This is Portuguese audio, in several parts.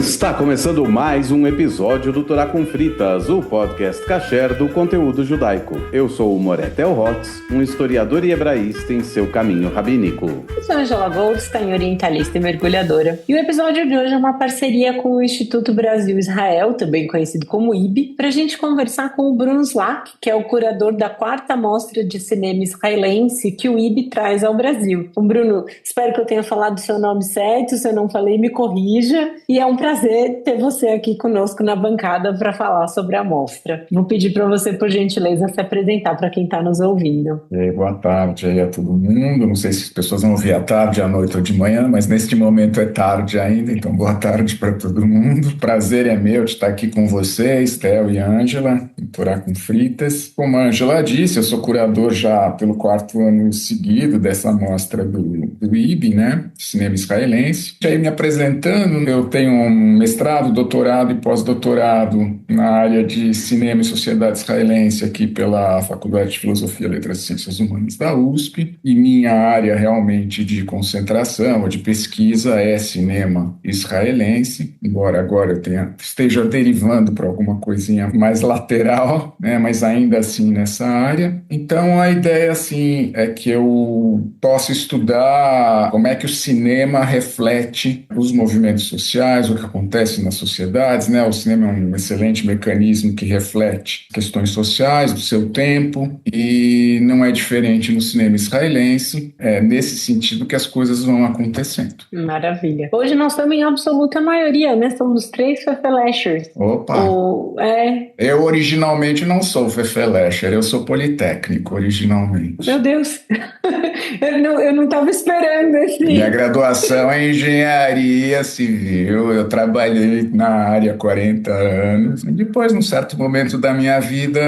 Está começando mais um episódio do Torá com Fritas, o podcast kasher do conteúdo judaico. Eu sou o Moretel Hotz, um historiador e hebraísta em seu caminho rabínico. Eu sou a Angela Goldstein, orientalista e mergulhadora. E o episódio de hoje é uma parceria com o Instituto Brasil-Israel, também conhecido como IB, para a gente conversar com o Bruno Zlak, que é o curador da 4ª Mostra de Cinema Israelense que o IB traz ao Brasil. Então, Bruno, espero que eu tenha falado o seu nome certo, se eu não falei, me corrija. E é um prazer ter você aqui conosco na bancada para falar sobre a mostra. Vou pedir para você, por gentileza, se apresentar para quem está nos ouvindo. E aí, boa tarde aí a todo mundo. Não sei se as pessoas vão ouvir à tarde, à noite ou de manhã, mas neste momento é tarde ainda, então boa tarde para todo mundo. Prazer é meu de estar aqui com vocês, Theo e Ângela, em Torá com Fritas. Como a Ângela disse, eu sou curador já pelo 4º ano seguido dessa mostra do IB, né, de cinema israelense. E aí, me apresentando, eu tenho um mestrado, doutorado e pós-doutorado na área de cinema e sociedade israelense aqui pela Faculdade de Filosofia, Letras e Ciências Humanas da USP, e minha área realmente de concentração ou de pesquisa é cinema israelense, embora agora eu esteja derivando para alguma coisinha mais lateral, né, mas ainda assim nessa área. Então a ideia assim é que eu possa estudar como é que o cinema reflete os movimentos sociais, o que acontece nas sociedades, né? O cinema é um excelente mecanismo que reflete questões sociais do seu tempo e não é diferente no cinema israelense, nesse sentido que as coisas vão acontecendo. Maravilha. Hoje nós estamos em absoluta maioria, né? Somos 3 Fefeleshers. Opa! Eu originalmente não sou Fefelesher, eu sou politécnico originalmente. Meu Deus! Eu não estava esperando assim. Minha graduação é em engenharia civil, eu trabalhei na área há 40 anos. E depois, num certo momento da minha vida,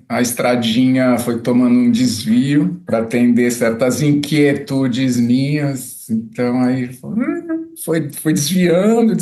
a estradinha foi tomando um desvio para atender certas inquietudes minhas. Então, aí foi desviando.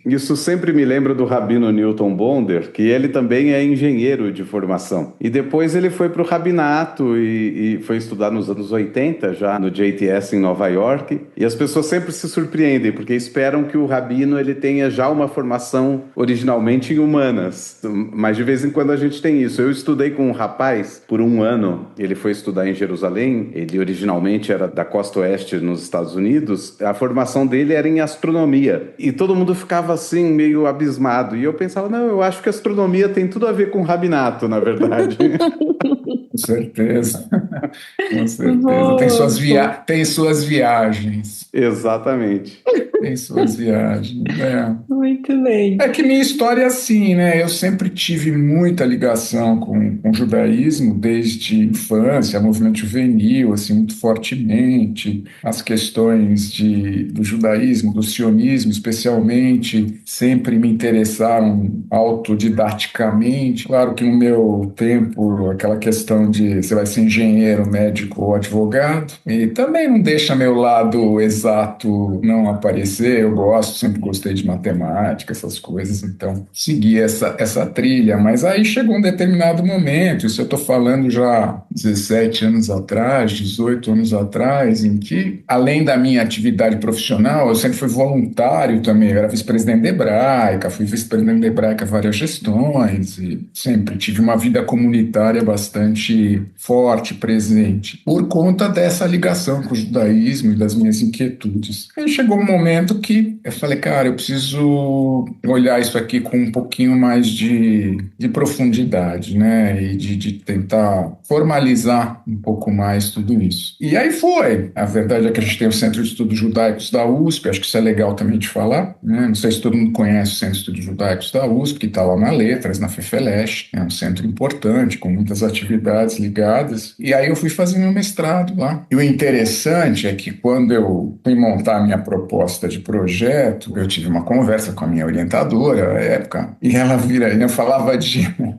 Isso sempre me lembra do Rabino Newton Bonder, que ele também é engenheiro de formação. E depois ele foi para o rabinato e foi estudar nos anos 80, já no JTS em Nova York. E as pessoas sempre se surpreendem, porque esperam que o rabino ele tenha já uma formação originalmente em humanas. Mas de vez em quando a gente tem isso. Eu estudei com um rapaz por 1 ano, ele foi estudar em Jerusalém, ele originalmente era da costa oeste nos Estados Unidos, a formação dele era em astronomia. E todo mundo ficava assim, meio abismado. E eu pensava, não, eu acho que astronomia tem tudo a ver com rabinato, na verdade. Com certeza. Com certeza. Tem suas viagens. Exatamente. Tem suas viagens. Muito bem. É que minha história é assim, né? Eu sempre tive muita ligação com o judaísmo desde infância, movimento juvenil, assim, muito fortemente. As questões do judaísmo, do sionismo, especialmente, sempre me interessaram autodidaticamente. Claro que no meu tempo, aquela questão de você vai ser engenheiro, médico ou advogado, e também não deixa meu lado exato não aparecer. Eu sempre gostei de matemática, essas coisas, então segui essa trilha, mas aí chegou um determinado momento, isso eu estou falando já 17 anos atrás, 18 anos atrás, em que, além da minha atividade profissional, eu sempre fui voluntário também, eu era vice-presidente da Hebraica, fui vice-presidente da Hebraica várias gestões, e sempre tive uma vida comunitária bastante forte, presente, por conta dessa ligação com o judaísmo e das minhas inquietudes. Aí chegou um momento que eu falei, cara, eu preciso olhar isso aqui com um pouquinho mais de profundidade, né? E de tentar formalizar um pouco mais tudo isso. E aí foi. A verdade é que a gente tem o Centro de Estudos Judaicos da USP, acho que isso é legal também de falar, né? Não sei se todo mundo conhece o Centro de Estudos Judaicos da USP, que está lá na Letras, na FEFELESH, é um centro importante, com muitas atividades ligadas. E aí eu fui fazer meu mestrado lá. E o interessante é que quando eu fui montar a minha proposta de projeto, eu tive uma conversa com a minha orientadora na época, e eu falava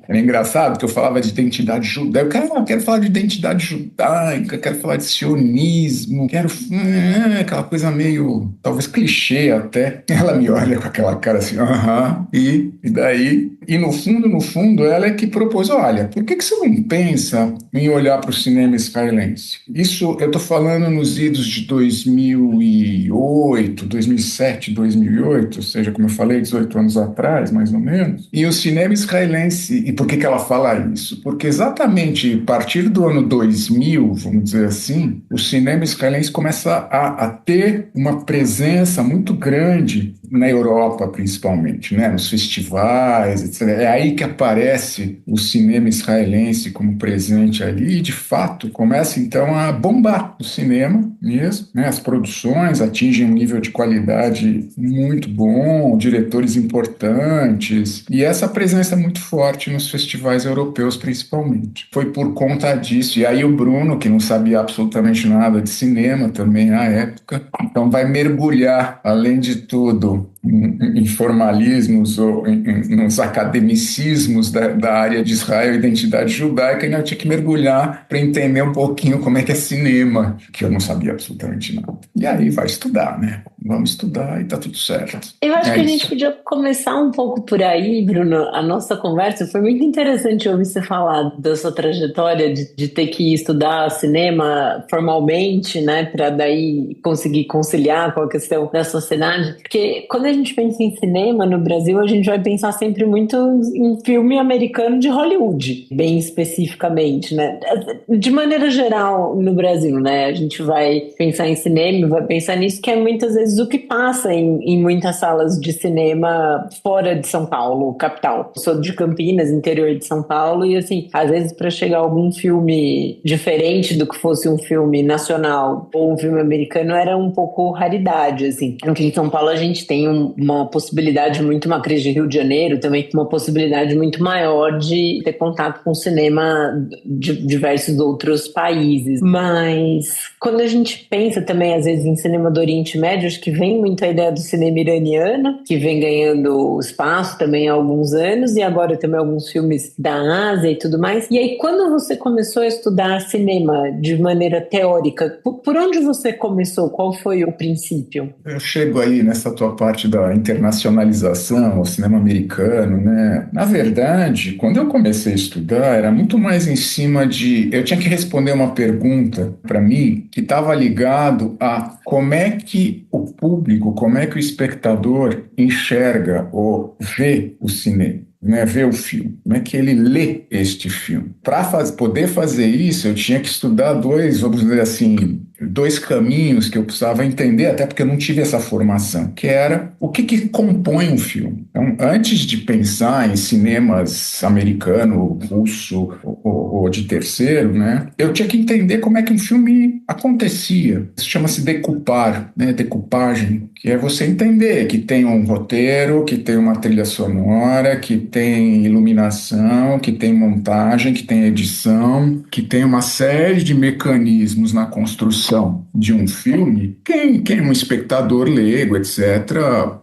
era engraçado que eu falava de identidade judaica, eu quero falar de identidade judaica, quero falar de sionismo, aquela coisa meio, talvez clichê até. Ela me olha com aquela cara assim, e daí, e no fundo, ela é que propôs, olha, por que você não pensa em olhar para o cinema israelense? Isso eu estou falando nos idos de 2008, 2007, 2008, ou seja, como eu falei, 18 anos atrás, mais ou menos. E o cinema israelense, e por que ela fala isso? Porque exatamente a partir do ano 2000, vamos dizer assim, o cinema israelense começa a ter uma presença muito grande na Europa, principalmente, né? Nos festivais, etc. É aí que aparece o cinema israelense como presente ali e, de fato, começa então a bombar o cinema mesmo, né? As produções atingem um nível de qualidade muito bom, diretores importantes, e essa presença é muito forte nos festivais europeus, principalmente. Foi por conta disso, e aí o Bruno, que não sabia absolutamente nada de cinema também à época, então vai mergulhar, além de tudo, em formalismos ou nos academicismos da área de Israel, identidade judaica, e eu tinha que mergulhar para entender um pouquinho como é que é cinema, que eu não sabia absolutamente nada. E aí vai estudar, né? Vamos estudar e tá tudo certo. Eu acho que a gente podia começar um pouco por aí, Bruno. A nossa conversa foi muito interessante ouvir você falar da sua trajetória de ter que estudar cinema formalmente, né, para daí conseguir conciliar com a questão da sociedade. Porque quando a gente pensa em cinema no Brasil, a gente vai pensar sempre muito em filme americano de Hollywood, bem especificamente, né? De maneira geral no Brasil, né? A gente vai pensar em cinema, vai pensar nisso, que é muitas vezes o que passa em muitas salas de cinema fora de São Paulo, capital. Eu sou de Campinas, interior de São Paulo, e assim, às vezes para chegar a algum filme diferente do que fosse um filme nacional ou um filme americano era um pouco raridade, assim. Aqui em São Paulo a gente tem uma possibilidade muito, uma crise de Rio de Janeiro também, uma possibilidade muito maior de ter contato com o cinema de diversos outros países. Mas quando a gente pensa também, às vezes, em cinema do Oriente Médio, acho que vem muito a ideia do cinema iraniano, que vem ganhando espaço também há alguns anos, e agora também alguns filmes da Ásia e tudo mais. E aí, quando você começou a estudar cinema de maneira teórica, por onde você começou? Qual foi o princípio? Eu chego aí nessa tua parte da internacionalização, o cinema americano, né? Na verdade, quando eu comecei a estudar, era muito mais em cima de... Eu tinha que responder uma pergunta para mim que estava ligado a como é que o público, como é que o espectador enxerga ou vê o cinema, né, ver o filme, como é que ele lê este filme. Para poder fazer isso, eu tinha que estudar vamos dizer assim, dois caminhos que eu precisava entender, até porque eu não tive essa formação, que era o que compõe um filme. Então, antes de pensar em cinemas americano, russo ou de terceiro, né, eu tinha que entender como é que um filme acontecia. Isso chama-se decupar, né, decupagem, que é você entender que tem um roteiro, que tem uma trilha sonora, que tem iluminação, que tem montagem, que tem edição, que tem uma série de mecanismos na construção de um filme. Quem é um espectador leigo, etc.,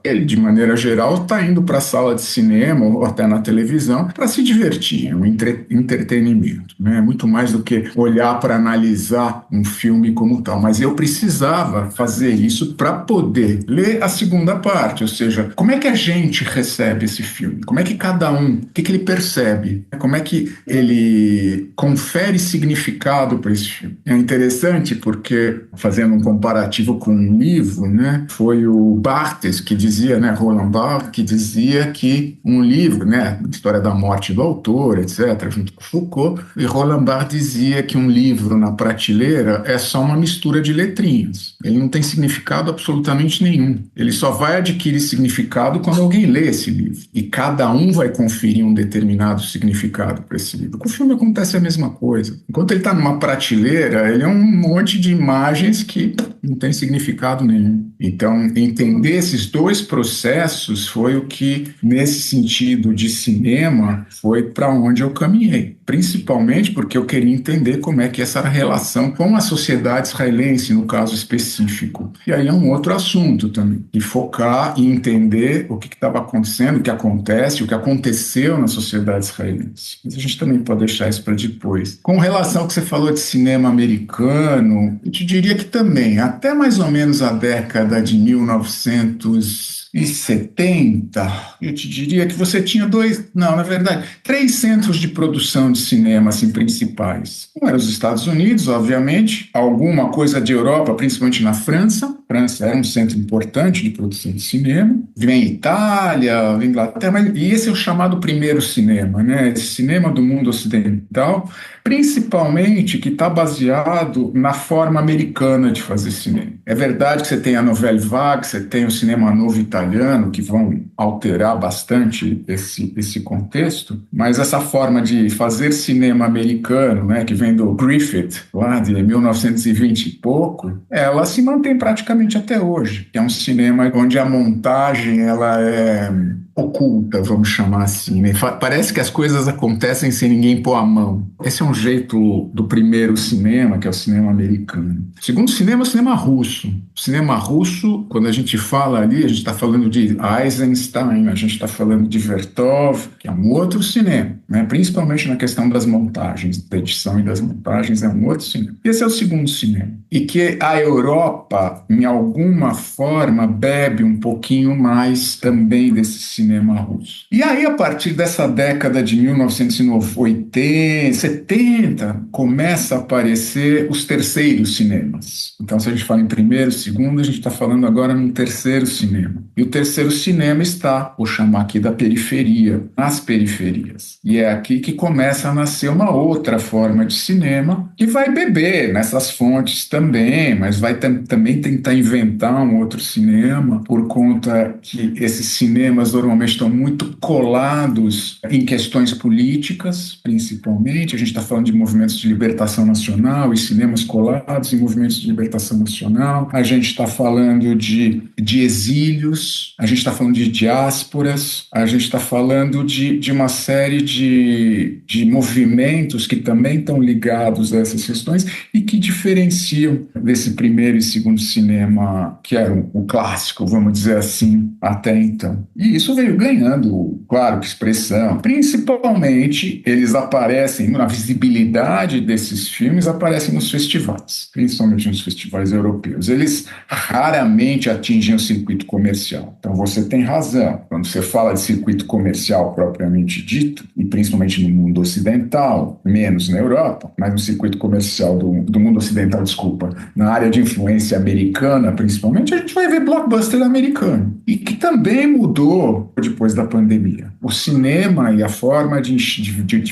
ele, de maneira geral, está indo para a sala de cinema ou até na televisão para se divertir, é um entretenimento, né? Muito mais do que olhar para analisar um filme como tal. Mas eu precisava fazer isso para poder ler a segunda parte, ou seja, como é que a gente recebe esse filme? Como é que cada um, o que ele percebe? Como é que ele confere significado para esse filme? É interessante porque, fazendo um comparativo com um livro, né, foi o Barthes que dizia, né, Roland Barthes, que dizia que um livro, né, história da morte do autor, etc., junto com Foucault, e Roland Barthes dizia que um livro na prateleira é só uma mistura de letrinhas. Ele não tem significado absolutamente nenhum. Ele só vai adquirir significado quando alguém lê esse livro. E cada um vai conferir um determinado significado para esse livro. Com o filme acontece a mesma coisa. Enquanto ele está numa prateleira, ele é um monte de imagens que não tem significado nenhum. Então, entender esses dois processos foi o que, nesse sentido de cinema, foi para onde eu caminhei. Principalmente porque eu queria entender como é que essa relação com a sociedade israelense, no caso específico. E aí é um outro assunto também. E focar e entender o que estava acontecendo, o que acontece, o que aconteceu na sociedade israelense. Mas a gente também pode deixar isso para depois. Com relação ao que você falou de cinema americano, eu te diria que também, até mais ou menos a década de 1970, eu te diria que você tinha três centros de produção de cinema assim, principais. Um era os Estados Unidos, obviamente, alguma coisa de Europa, principalmente na França, França era um centro importante de produção de cinema, vem Itália, vem Inglaterra, e esse é o chamado primeiro cinema, né? Esse cinema do mundo ocidental, principalmente que está baseado na forma americana de fazer cinema. É verdade que você tem a Nouvelle Vague, você tem o cinema novo italiano, que vão alterar bastante esse contexto, mas essa forma de fazer cinema americano, né, que vem do Griffith, lá de 1920 e pouco, ela se mantém praticamente até hoje, que é um cinema onde a montagem ela é oculta, vamos chamar assim, né? Parece que as coisas acontecem sem ninguém pôr a mão. Esse é um jeito do primeiro cinema, que é o cinema americano. O segundo cinema é o cinema russo. O cinema russo, quando a gente fala ali, a gente está falando de Eisenstein, a gente está falando de Vertov, que é um outro cinema, né? Principalmente na questão das montagens, da edição e das montagens, é um outro cinema. Esse é o segundo cinema. E que a Europa, em alguma forma, bebe um pouquinho mais também desse cinema russo. E aí, a partir dessa década de 1980, 70, começa a aparecer os terceiros cinemas. Então, se a gente fala em primeiro, segundo, a gente está falando agora no terceiro cinema. E o terceiro cinema está, vou chamar aqui da periferia, nas periferias. E é aqui que começa a nascer uma outra forma de cinema que vai beber nessas fontes também, mas vai também tentar inventar um outro cinema por conta que esses cinemas normalmente estão muito colados em questões políticas, principalmente. A gente está falando de movimentos de libertação nacional e cinemas colados em movimentos de libertação nacional. A gente está falando de exílios, a gente está falando de diásporas, a gente está falando de uma série de movimentos que também estão ligados a essas questões e que diferenciam desse primeiro e segundo cinema, que era o clássico, vamos dizer assim, até então. E isso veio ganhando, claro, expressão. Principalmente, eles aparecem, na visibilidade desses filmes, aparecem nos festivais, principalmente nos festivais europeus. Eles raramente atingem o circuito comercial. Então, você tem razão. Quando você fala de circuito comercial propriamente dito, e principalmente no mundo ocidental, menos na Europa, mas no circuito comercial do mundo ocidental, desculpa, na área de influência americana, principalmente, a gente vai ver blockbuster americano. E que também mudou depois da pandemia. O cinema e a forma de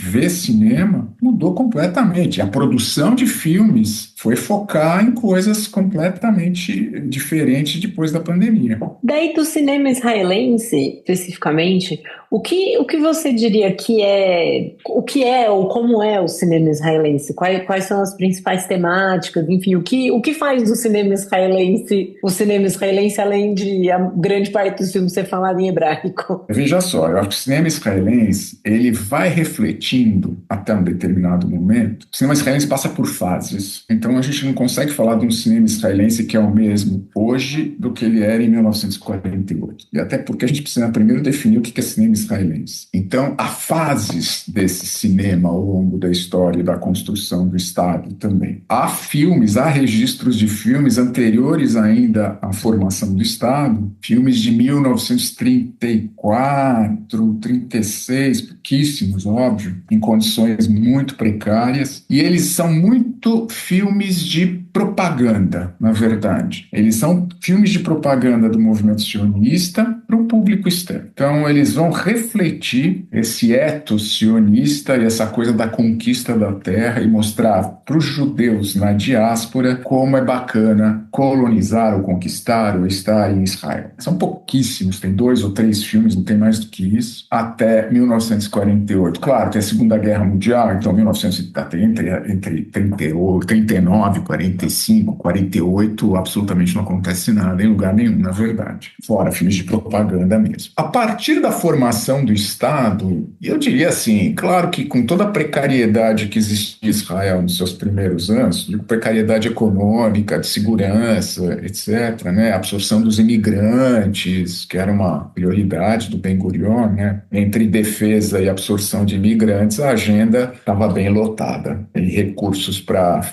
ver cinema mudou completamente. A produção de filmes foi focar em coisas completamente diferentes depois da pandemia. Daí, do cinema israelense, especificamente, o que você diria que é, o que é ou como é o cinema israelense? Quais são as principais temáticas? Enfim, o que faz do cinema israelense o cinema israelense, além de a grande parte dos filmes ser falado em hebraico? Veja só, eu acho que o cinema israelense, ele vai refletindo até um determinado momento. O cinema israelense passa por fases. Então, a gente não consegue falar de um cinema israelense que é o mesmo hoje do que ele era em 1948. E até porque a gente precisa primeiro definir o que é cinema israelense. Então, há fases desse cinema ao longo da história e da construção do Estado também. Há registros de filmes anteriores ainda à formação do Estado, filmes de 1934, 36, pouquíssimos, óbvio, em condições muito precárias, e eles são muito filmes de propaganda, na verdade. Eles são filmes de propaganda do movimento sionista para o público externo. Então, eles vão refletir esse ethos sionista e essa coisa da conquista da terra e mostrar para os judeus na diáspora como é bacana colonizar ou conquistar ou estar em Israel. São pouquíssimos, tem 2 ou 3 filmes, não tem mais do que isso, até 1948. Claro, tem a Segunda Guerra Mundial, então 1930, entre 39, 45, 48, absolutamente não acontece nada em lugar nenhum, na verdade. Fora filmes de propaganda mesmo. A partir da formação do Estado, eu diria assim, claro que com toda a precariedade que existe em Israel nos seus primeiros anos, de precariedade econômica, de segurança, etc., né, a absorção dos imigrantes, que era uma prioridade do Ben-Gurion, né, entre defesa e absorção de imigrantes, a agenda estava estava bem lotada. E recursos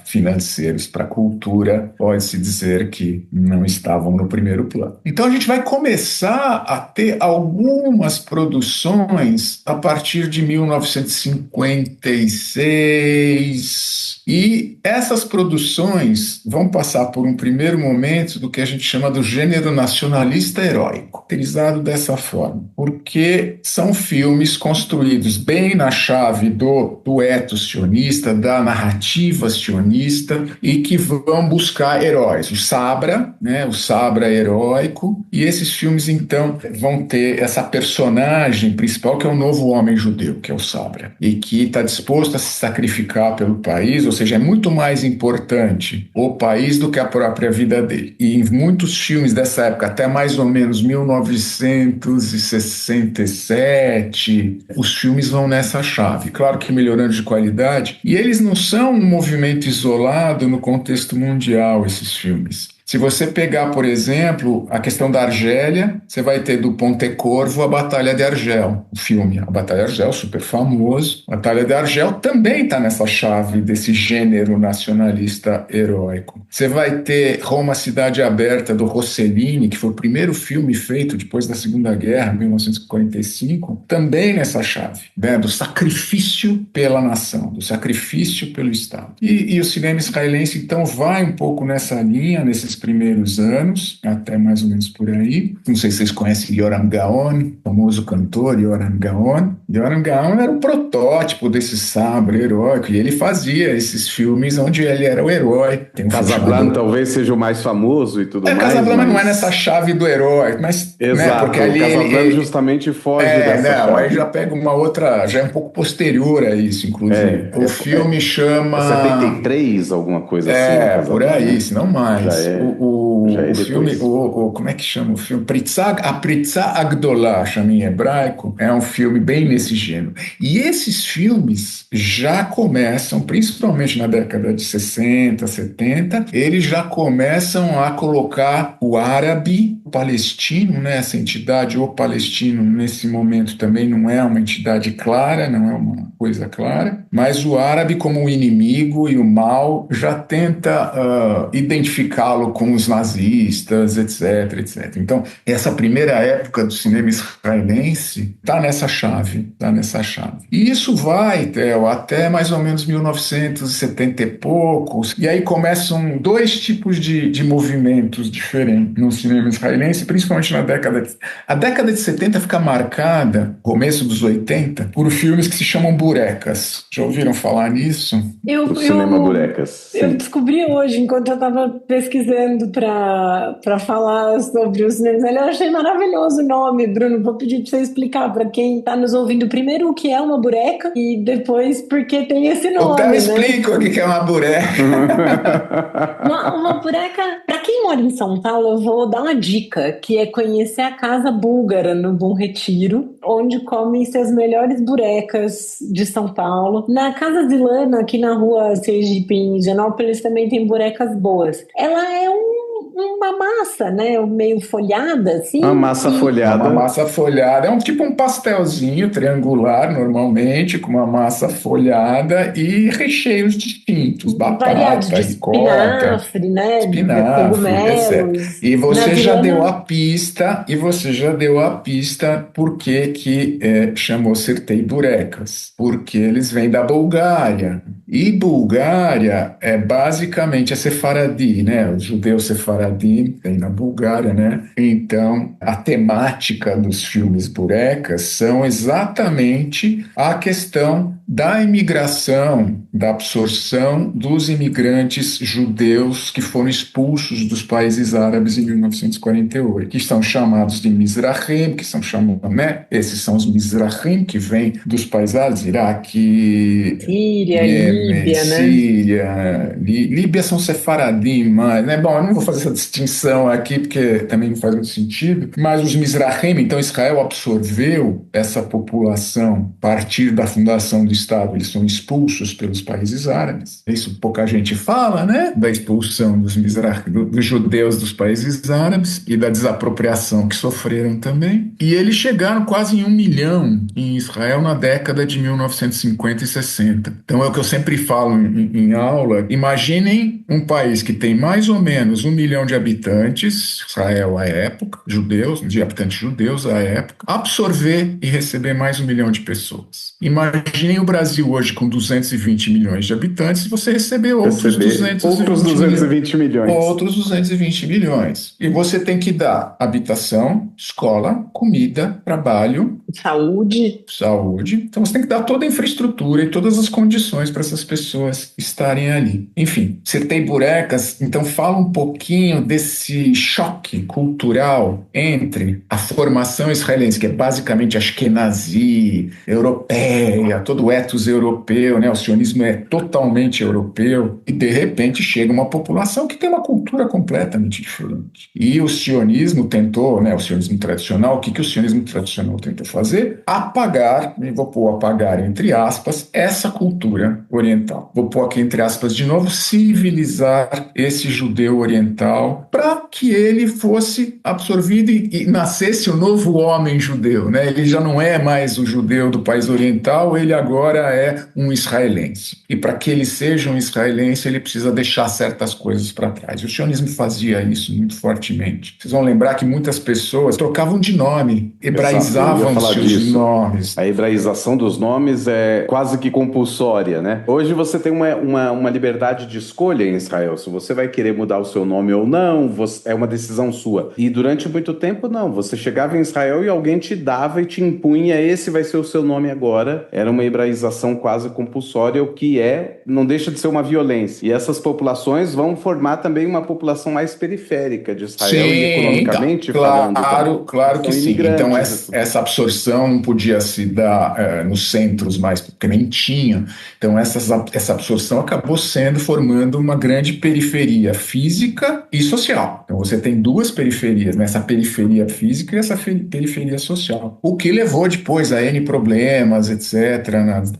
financeiros para cultura, pode-se dizer que não estavam no primeiro plano. Então a gente vai começar a ter algumas produções a partir de 1956. E essas produções vão passar por um primeiro momento do que a gente chama do gênero nacionalista heróico, utilizado dessa forma, porque são filmes construídos bem na chave do ethos sionista, da narrativa sionista, e que vão buscar heróis. O Sabra, né, o Sabra heróico, e esses filmes então vão ter essa personagem principal que é o novo homem judeu, que é o Sabra, e que está disposto a se sacrificar pelo país, ou seja, é muito mais importante o país do que a própria vida dele. E em muitos filmes dessa época, até mais ou menos 1967, os filmes vão nessa chave. Claro que melhorando de qualidade, e eles não são um movimento isolado no contexto mundial, esses filmes. Se você pegar, por exemplo, a questão da Argélia, você vai ter do Pontecorvo a Batalha de Argel, o filme. A Batalha de Argel, super famoso. A Batalha de Argel também está nessa chave desse gênero nacionalista heróico. Você vai ter Roma, Cidade Aberta, do Rossellini, que foi o primeiro filme feito depois da Segunda Guerra, 1945, também nessa chave, né, do sacrifício pela nação, do sacrifício pelo Estado. E o cinema israelense, então, vai um pouco nessa linha, nesses primeiros anos, até mais ou menos por aí. Não sei se vocês conhecem Yoram Gaon, famoso cantor Yoram Gaon. Yoram Gaon era o protótipo desse Sabra heróico, e ele fazia esses filmes onde ele era o herói. Tem um Casablanca talvez seja o mais famoso e tudo mais. Casablanca mas... não é nessa chave do herói, mas... Exato, né, porque ali Casablanca justamente foge dessa chave. Aí já pega uma outra, já é um pouco posterior a isso, inclusive. O filme chama... 73, alguma coisa assim. Por aí, se não mais. O filme, como é que chama o filme? A Pritzá Agdolá, chama em hebraico, é um filme bem nesse gênero. E esses filmes já começam, principalmente na década de 60, 70, eles já começam a colocar o árabe, o palestino, né? Essa entidade, o palestino, nesse momento também não é uma entidade clara, não é uma coisa clara, mas o árabe como o inimigo e o mal já tenta identificá-lo com os nazistas, etc, etc. Então, essa primeira época do cinema israelense está nessa chave, E isso vai, Theo, até mais ou menos 1970 e poucos, e aí começam dois tipos de movimentos diferentes no cinema israelense, principalmente na década de... A década de 70 fica marcada, começo dos 80, por filmes que se chamam burecas. Já ouviram falar nisso? O cinema burecas. Eu descobri hoje, enquanto eu estava pesquisando para falar sobre os cinemas. Eu achei maravilhoso o nome, Bruno. Vou pedir para você explicar para quem está nos ouvindo primeiro o que é uma bureca e depois por que tem esse nome. Eu explico o que é uma bureca. Uma bureca, para quem mora em São Paulo, eu vou dar uma dica, que é conhecer a Casa Búlgara no Bom Retiro, onde comem-se as melhores burecas de São Paulo. Na Casa Zilana, aqui na rua Sergipe, em Higienópolis, também tem burecas boas. Ela é uma massa, né? Meio folhada, assim. Uma massa folhada. Uma massa folhada. É tipo um pastelzinho triangular, normalmente, com uma massa folhada e recheios distintos. Variados de espinafre, né? Cogumelos. E você já deu a pista por que chamou Sirtei Burecas. Porque eles vêm da Bulgária. E Bulgária é basicamente a Sefaradi, né? Os judeus Sefaradi tem na Bulgária, né? Então, a temática dos filmes burecas são exatamente a questão da imigração, da absorção dos imigrantes judeus que foram expulsos dos países árabes em 1948, que são chamados de Mizrahim, que são chamados, né? Esses são os Mizrahim que vêm dos países árabes, Iraque, Síria, Líbia, né? Líbia são Sefaradim, mas, né? Bom, eu não vou fazer essa distinção aqui, porque também não faz muito sentido, mas os Mizrahim, então Israel absorveu essa população a partir da fundação do Estado, eles são expulsos pelos países árabes. Isso pouca gente fala, né? Da expulsão dos Mizrahim, dos judeus dos países árabes e da desapropriação que sofreram também. E eles chegaram quase em 1 milhão em Israel na década de 1950 e 60. Então é o que eu sempre falo em aula. Imaginem um país que tem mais ou menos 1 milhão de habitantes, Israel à época, de habitantes judeus à época, absorver e receber mais 1 milhão de pessoas. Imaginem o Brasil hoje com 220 milhões de habitantes e você receber outros 220 milhões. Outros 220 milhões. E você tem que dar habitação, escola, comida, trabalho, saúde. Então você tem que dar toda a infraestrutura e todas as condições para essas pessoas estarem ali. Enfim, Citei Burecas, então fala um pouquinho desse choque cultural entre a formação israelense, que é basicamente ashkenazi, europeia, todo o ethos europeu, né? O sionismo é totalmente europeu, e de repente chega uma população que tem uma cultura completamente diferente. E o sionismo tentou, né, o sionismo tradicional, o que o sionismo tradicional tentou fazer? Apagar, e vou pôr apagar entre aspas, essa cultura oriental. Vou pôr aqui entre aspas de novo, civilizar esse judeu oriental para que ele fosse absorvido e nascesse o novo homem judeu, né? Ele já não é mais o judeu do país oriental, ele agora é um israelense. E para que ele seja um israelense, ele precisa deixar certas coisas para trás. O sionismo fazia isso muito fortemente. Vocês vão lembrar que muitas pessoas trocavam de nome, hebraizavam os seus nomes. A hebraização dos nomes é quase que compulsória, né? Hoje você tem uma liberdade de escolha em Israel. Se você vai querer mudar o seu nome ou não, é uma decisão sua. E durante muito tempo, não. Você chegava em Israel e alguém te dava e te impunha, esse vai ser o seu nome agora. Era uma hebraização quase compulsória, o que não deixa de ser uma violência. E essas populações vão formar também uma população mais periférica de Israel. Sim, e economicamente então, falando. Claro que sim. Então essa absorção não podia se dar nos centros mais, porque nem tinha. Então essa absorção acabou formando uma grande periferia física e social. Então você tem duas periferias, né? Essa periferia física e essa periferia social. O que levou depois a N problemas, etc.,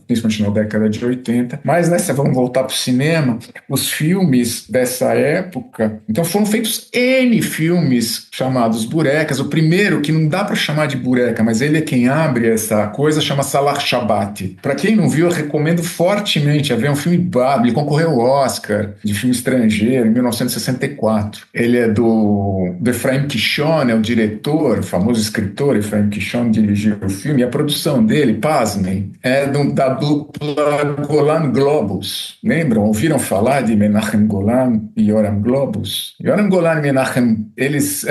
principalmente na década de 80. Mas vamos voltar para o cinema, os filmes dessa época, então foram feitos N filmes chamados Burecas. O primeiro, que não dá para chamar de Bureca, mas ele é quem abre essa coisa, chama Salah Shabbat. Para quem não viu, eu recomendo fortemente a ver um filme bárbaro. Ele concorreu ao Oscar de filme estrangeiro em 1964. Ele é do Efraim Kishon, é o diretor, o famoso escritor Efraim Kishon dirigiu o filme, e a produção dele, pasmem, é da dupla Golan Globus. Lembram? Ouviram falar de Menachem Golan e Yoram Globus? Yoram Golan e Menachem, eles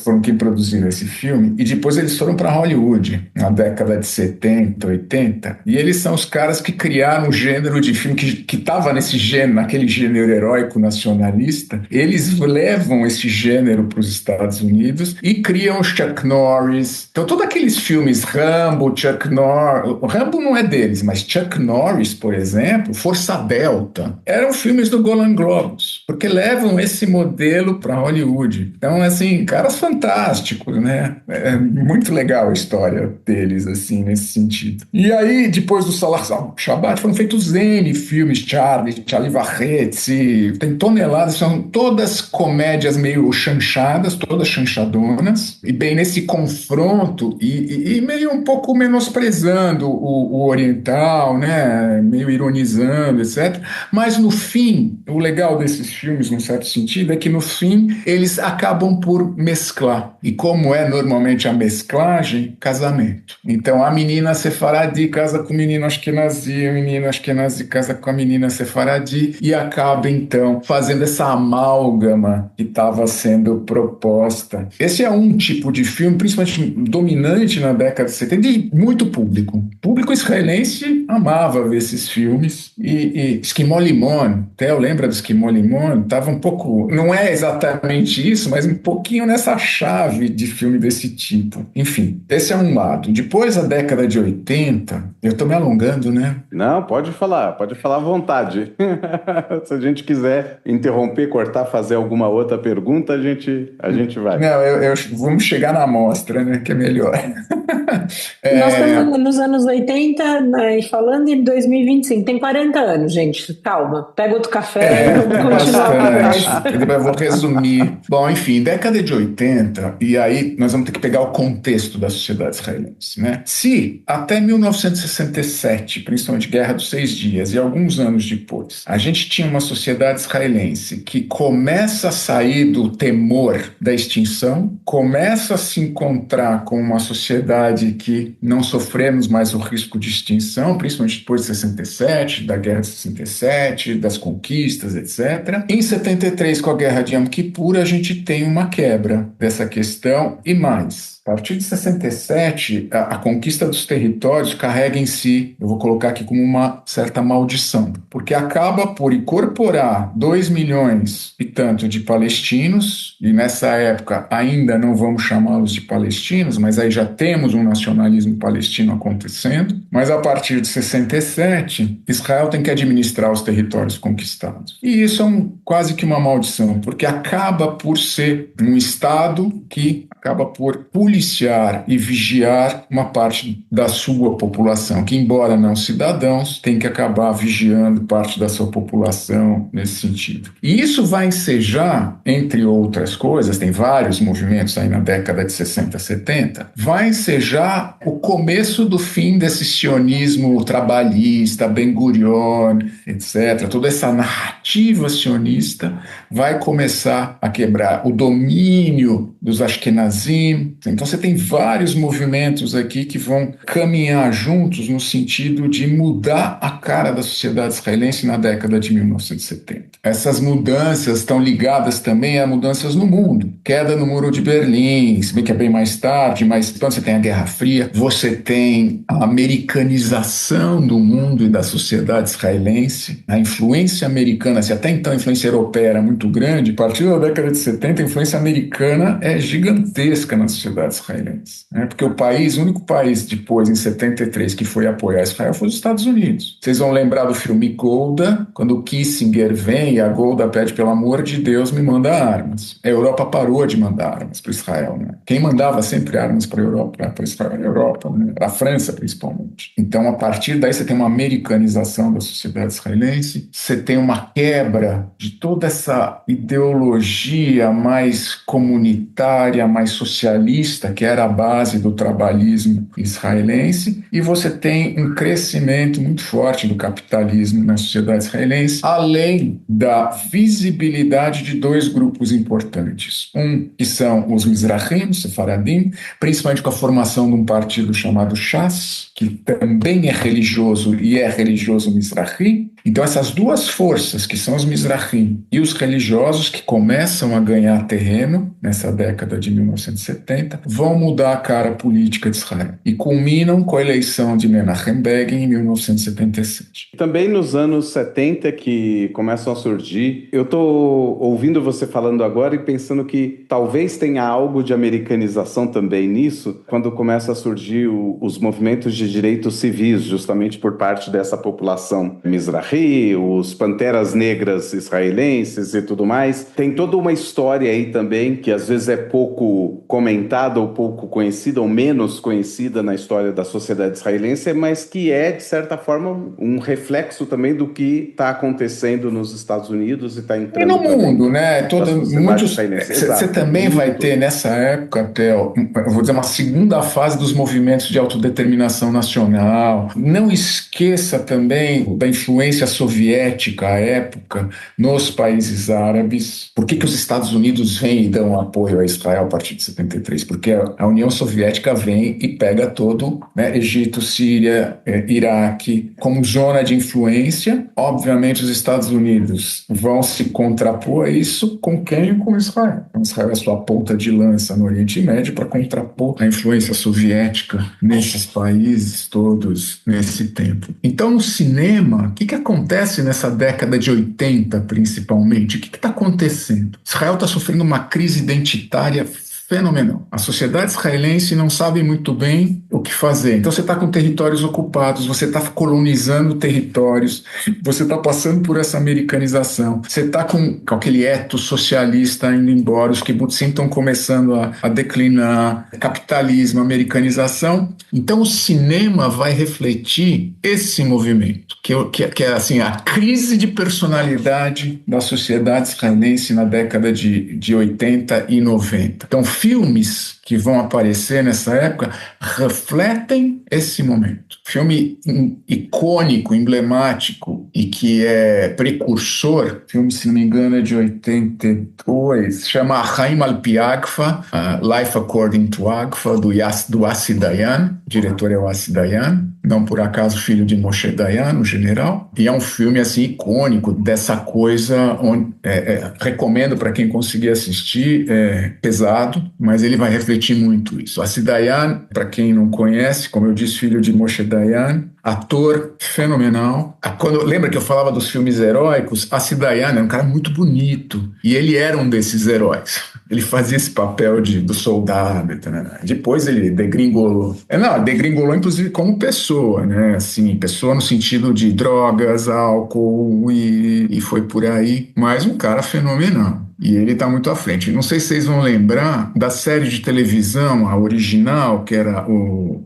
foram quem produziram esse filme, e depois eles foram para Hollywood, na década de 70, 80, e eles são os caras que criaram um gênero de filme que estava naquele gênero heróico nacionalista. Eles levam esse gênero para os Estados Unidos e criam o Chuck Norris. Então, todos aqueles filmes, Rambo, Chuck Norris... Rambo não é deles, mas Chuck Norris, por exemplo, Força Delta, eram filmes do Golan Globus, porque levam esse modelo para Hollywood. Então, assim, caras fantásticos, né? É muito legal a história deles, assim, nesse sentido. E aí, depois do Salah Shabbat, foram feitos N filmes, Charlie Varrete, tem toneladas, são todas comédias meio chanchadas, todas chanchadonas, e bem nesse confronto, e meio um pouco menosprezando o oriental, né, meio ironizando, etc. Mas no fim, o legal desses filmes, num certo sentido, é que no fim eles acabam por mesclar. E como é normalmente a mesclagem? Casamento. Então a menina sefaradi casa com o menino ashkenazi, o menino ashkenazi casa com a menina sefaradi, e acaba então fazendo essa amálgama que estava sendo proposta. Esse é um tipo de filme, principalmente dominante na década de 70, e muito público. O público israelense amava ver esses filmes, e Esquimó Limon, Theo lembra do Esquimó Limon? Estava um pouco, não é exatamente isso, mas um pouquinho nessa chave de filme desse tipo. Enfim, esse é um lado. Depois, a década de 80, eu estou me alongando, né? Não, pode falar à vontade. Se a gente quiser interromper, cortar, fazer alguma outra pergunta, a gente vai. Não, vamos chegar na amostra, né, que é melhor. Nós estamos nos anos 80, né, e falando em 2025. Tem 40 anos, gente. Calma. Pega outro café e vamos continuar a conversa. Eu vou resumir. Bom, enfim, década de 80, e aí nós vamos ter que pegar o contexto da sociedade israelense, né? Se até 1967, principalmente Guerra dos 6 Dias, e alguns anos depois, a gente tinha uma sociedade israelense que começa a sair do temor da extinção, começa a se encontrar com uma sociedade que não sofremos mais o risco de extinção, principalmente depois de 67, da Guerra de 67, das conquistas, etc. Em 73, com a Guerra de Yom Kippur, a gente tem uma quebra dessa questão e mais. A partir de 67, a conquista dos territórios carrega em si, eu vou colocar aqui como uma certa maldição, porque acaba por incorporar 2 milhões e tanto de palestinos, e nessa época ainda não vamos chamá-los de palestinos, mas aí já temos um nacionalismo palestino acontecendo, mas a partir de 67, Israel tem que administrar os territórios conquistados. E isso é quase que uma maldição, porque acaba por ser um Estado que acaba por policiar e vigiar uma parte da sua população, que embora não cidadãos, tem que acabar vigiando parte da sua população nesse sentido. E isso vai ensejar, entre outras coisas, tem vários movimentos aí na década de 60, 70, vai ensejar o começo do fim desse sionismo trabalhista, Ben-Gurion, etc. Toda essa narrativa sionista vai começar a quebrar o domínio dos Ashkenazim. Então você tem vários movimentos aqui que vão caminhar juntos no sentido de mudar a cara da sociedade israelense na década de 1970. Essas mudanças estão ligadas também a mudanças no mundo. Queda no Muro de Berlim, se bem que é bem mais tarde, mas então você tem a Guerra Fria, você tem a americanização do mundo e da sociedade israelense, a influência americana, se até então a influência europeia era muito grande, a partir da década de 70 a influência americana é gigantesca na sociedade israelense, né? Porque o único país depois, em 73, que foi apoiar Israel foi os Estados Unidos. Vocês vão lembrar do filme Golda, quando o Kissinger vem e a Golda pede, pelo amor de Deus, me manda armas. A Europa parou de mandar armas para Israel, né? Quem mandava sempre armas para a Europa, para Israel era a Europa, né? A França, principalmente. Então, a partir daí, você tem uma americanização da sociedade israelense, você tem uma quebra de toda essa ideologia mais comunitária, mais socialista, que era a base do trabalhismo israelense, e você tem um crescimento muito forte do capitalismo na sociedade israelense, além da visibilidade de 2 grupos importantes. Um que são os Mizrahim, os Sefaradim, principalmente com a formação de um partido chamado Shas, que também é religioso e é religioso Mizrahi. Então essas 2 forças, que são os Mizrahim e os religiosos, que começam a ganhar terreno nessa década de 1970, vão mudar a cara política de Israel e culminam com a eleição de Menachem Begin em 1977. Também nos anos 70 que começam a surgir, eu estou ouvindo você falando agora e pensando que talvez tenha algo de americanização também nisso, quando começa a surgir os movimentos de direitos civis, justamente por parte dessa população Mizrahi, os Panteras Negras israelenses e tudo mais. Tem toda uma história aí também que às vezes é pouco comentada ou pouco conhecida ou menos conhecida na história da sociedade israelense, mas que é, de certa forma, um reflexo também do que está acontecendo nos Estados Unidos e está entrando... E no mundo, né? Você também vai ter, nessa época, até, eu vou dizer, uma segunda fase dos movimentos de autodeterminação nacional. Não esqueça também da influência soviética à época nos países árabes. Por que os Estados Unidos vêm e dão apoio a Israel a partir de 73? Porque a União Soviética vem e pega todo, né, Egito, Síria, Iraque, como zona de influência. Obviamente, os Estados Unidos vão se contrapor a isso com quem? Com Israel. Então, Israel é a sua ponta de lança no Oriente Médio para contrapor a influência soviética nesses países todos nesse tempo. Então, no cinema, o que acontece nessa década de 80, principalmente? O que está acontecendo? Israel está sofrendo uma crise identitária fenomenal. A sociedade israelense não sabe muito bem o que fazer. Então você está com territórios ocupados, você está colonizando territórios, você está passando por essa americanização, você está com aquele ethos socialista indo embora, os kibbutzim estão começando a declinar, capitalismo, americanização. Então o cinema vai refletir esse movimento, que é assim, a crise de personalidade da sociedade israelense na década de 80 e 90. Então filmes que vão aparecer nessa época refletem esse momento. Filme icônico, emblemático e que é precursor, filme, se não me engano, é de 82, chama Haim al-Pi Agfa, Life According to Agfa, do Assi Dayan, o diretor é o Assi Dayan, não por acaso filho de Moshe Dayan, o general, e é um filme assim icônico dessa coisa, recomendo para quem conseguir assistir, é pesado, mas ele vai refletir muito isso. Assi Dayan, para quem não conhece, como eu disse, filho de Moshe Dayan, ator fenomenal. Lembra que eu falava dos filmes heróicos? Assi Dayan era um cara muito bonito e ele era um desses heróis. Ele fazia esse papel do soldado, né? Depois ele degringolou. Degringolou inclusive como pessoa, né? Assim, pessoa no sentido de drogas, álcool e foi por aí. Mas um cara fenomenal. E ele está muito à frente. Não sei se vocês vão lembrar da série de televisão, a original, que era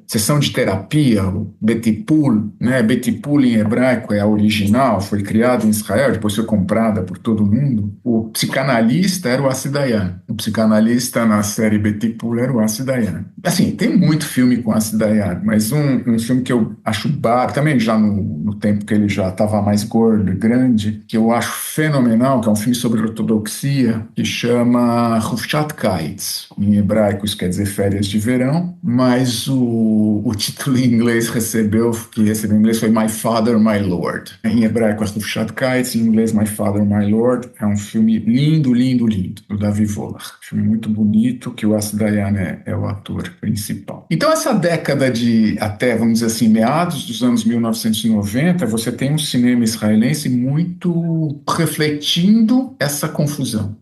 Sessão de Terapia, o Betipul, né? Betipul em hebraico é a original, foi criada em Israel, depois foi comprada por todo mundo. O psicanalista era o Assi Dayan. O psicanalista na série Betipul era o Assi Dayan. Assim, tem muito filme com Assi Dayan, mas um filme que eu acho também já no tempo que ele já estava mais gordo e grande, que eu acho fenomenal, que é um filme sobre ortodoxia, que chama Hufshat Kites. Em hebraico isso quer dizer férias de verão, mas o título em inglês que recebeu em inglês foi My Father, My Lord. Em hebraico é Hufshat Kites, em inglês My Father, My Lord. É um filme lindo, lindo, lindo, do Davi Volach. Filme muito bonito, que o Assi Dayan é o ator principal. Então essa década até, vamos dizer assim, meados dos anos 1990, você tem um cinema israelense muito refletindo essa confusão,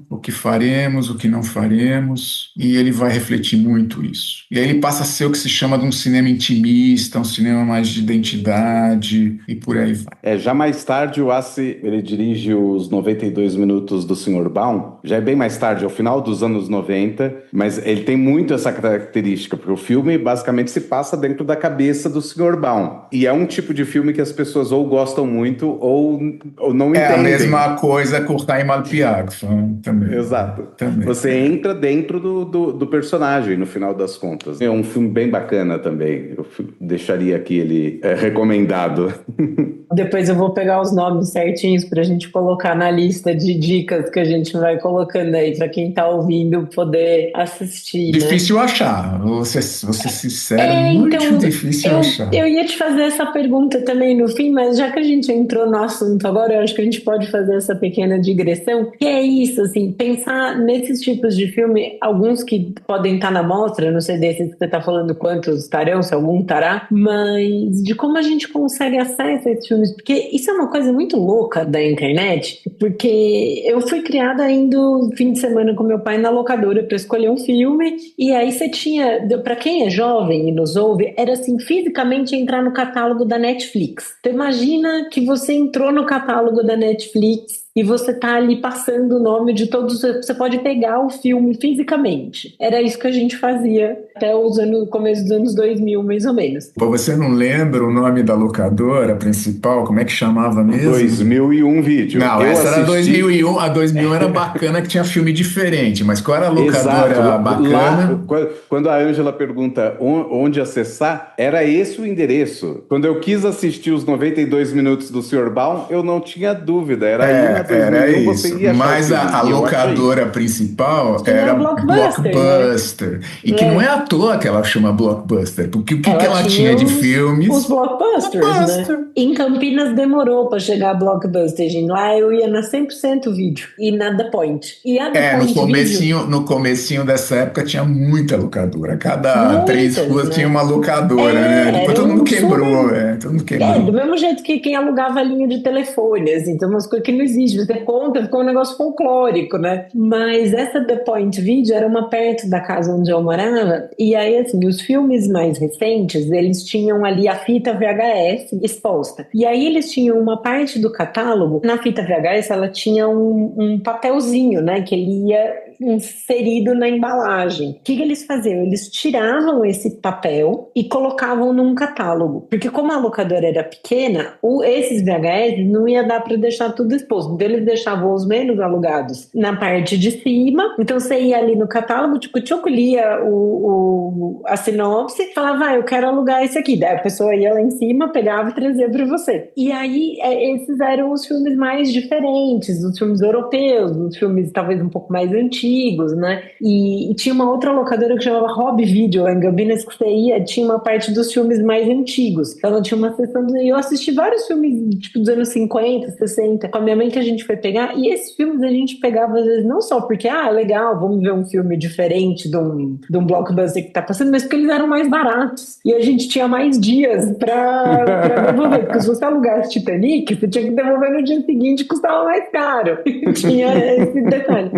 o que faremos, o que não faremos, e ele vai refletir muito isso. E aí ele passa a ser o que se chama de um cinema intimista, um cinema mais de identidade, e por aí vai. Já mais tarde o Assi, ele dirige os 92 minutos do Sr. Baum, já é bem mais tarde, ao final dos anos 90, mas ele tem muito essa característica, porque o filme basicamente se passa dentro da cabeça do Sr. Baum, e é um tipo de filme que as pessoas ou gostam muito ou não entendem. É a mesma coisa com o Haim al-Pi Agfa também. Exato. Também. Você entra dentro do personagem, no final das contas. É um filme bem bacana também. Eu deixaria aqui ele recomendado. Depois eu vou pegar os nomes certinhos pra gente colocar na lista de dicas que a gente vai colocando aí pra quem tá ouvindo poder assistir. Difícil achar. Você sincero, muito difícil achar. Eu ia te fazer essa pergunta também no fim, mas já que a gente entrou no assunto agora, eu acho que a gente pode fazer essa pequena digressão, que é isso, assim, pensar nesses tipos de filme, alguns que podem estar na mostra, não sei desses que você tá falando quantos estarão, se algum estará, mas de como a gente consegue acesso a esses filmes, porque isso é uma coisa muito louca da internet, porque eu fui criada indo fim de semana com meu pai na locadora para escolher um filme, e aí você tinha, para quem é jovem e nos ouve, era assim, fisicamente entrar no catálogo da Netflix. Então imagina que você entrou no catálogo da Netflix e você tá ali passando o nome de todos, você pode pegar o filme fisicamente. Era isso que a gente fazia até o começo dos anos 2000, mais ou menos. Pô, você não lembra o nome da locadora principal? Como é que chamava mesmo? 2001 Vídeo. Não, essa era 2001. A 2001 era bacana, que tinha filme diferente, mas qual era a locadora Exato. bacana? Lá, quando a Ângela pergunta onde acessar, era esse o endereço. Quando eu quis assistir os 92 minutos do Sr. Baum, eu não tinha dúvida, era isso, mas a locadora principal era Blockbuster. E que não é à toa que ela chama Blockbuster, porque o que ela tinha de filmes? Os Blockbusters, né? Em Campinas demorou para chegar a Blockbuster, gente. Lá eu ia na 100% vídeo e na The Point. E a The Point no comecinho dessa época tinha muita locadora. Cada 3 ruas tinha uma locadora, né? Depois todo mundo quebrou, todo mundo quebrou. Do mesmo jeito que quem alugava a linha de telefone, assim, então umas coisas que não existem. Você conta, ficou um negócio folclórico, né? Mas essa The Point Video era uma perto da casa onde eu morava, e aí, assim, os filmes mais recentes, eles tinham ali a fita VHS exposta. E aí eles tinham uma parte do catálogo, na fita VHS ela tinha um papelzinho, né, que ele ia inserido na embalagem. O que eles faziam? Eles tiravam esse papel e colocavam num catálogo. Porque como a locadora era pequena, esses VHS não ia dar para deixar tudo exposto. Então eles deixavam os menos alugados na parte de cima. Então você ia ali no catálogo, tipo, lia a sinopse, falava, eu quero alugar esse aqui. Daí a pessoa ia lá em cima, pegava e trazia para você. E aí esses eram os filmes mais diferentes, os filmes europeus, os filmes talvez um pouco mais antigos, né? E tinha uma outra locadora que chamava Hobby Video, em Campinas, que você ia, tinha uma parte dos filmes mais antigos. Então tinha uma sessão, eu assisti vários filmes tipo dos anos 50, 60, com a minha mãe que a gente foi pegar, e esses filmes a gente pegava às vezes não só porque, legal, vamos ver um filme diferente de um blockbuster que tá passando, mas porque eles eram mais baratos. E a gente tinha mais dias pra devolver, porque se você alugasse Titanic, você tinha que devolver no dia seguinte, custava mais caro. Tinha esse detalhe.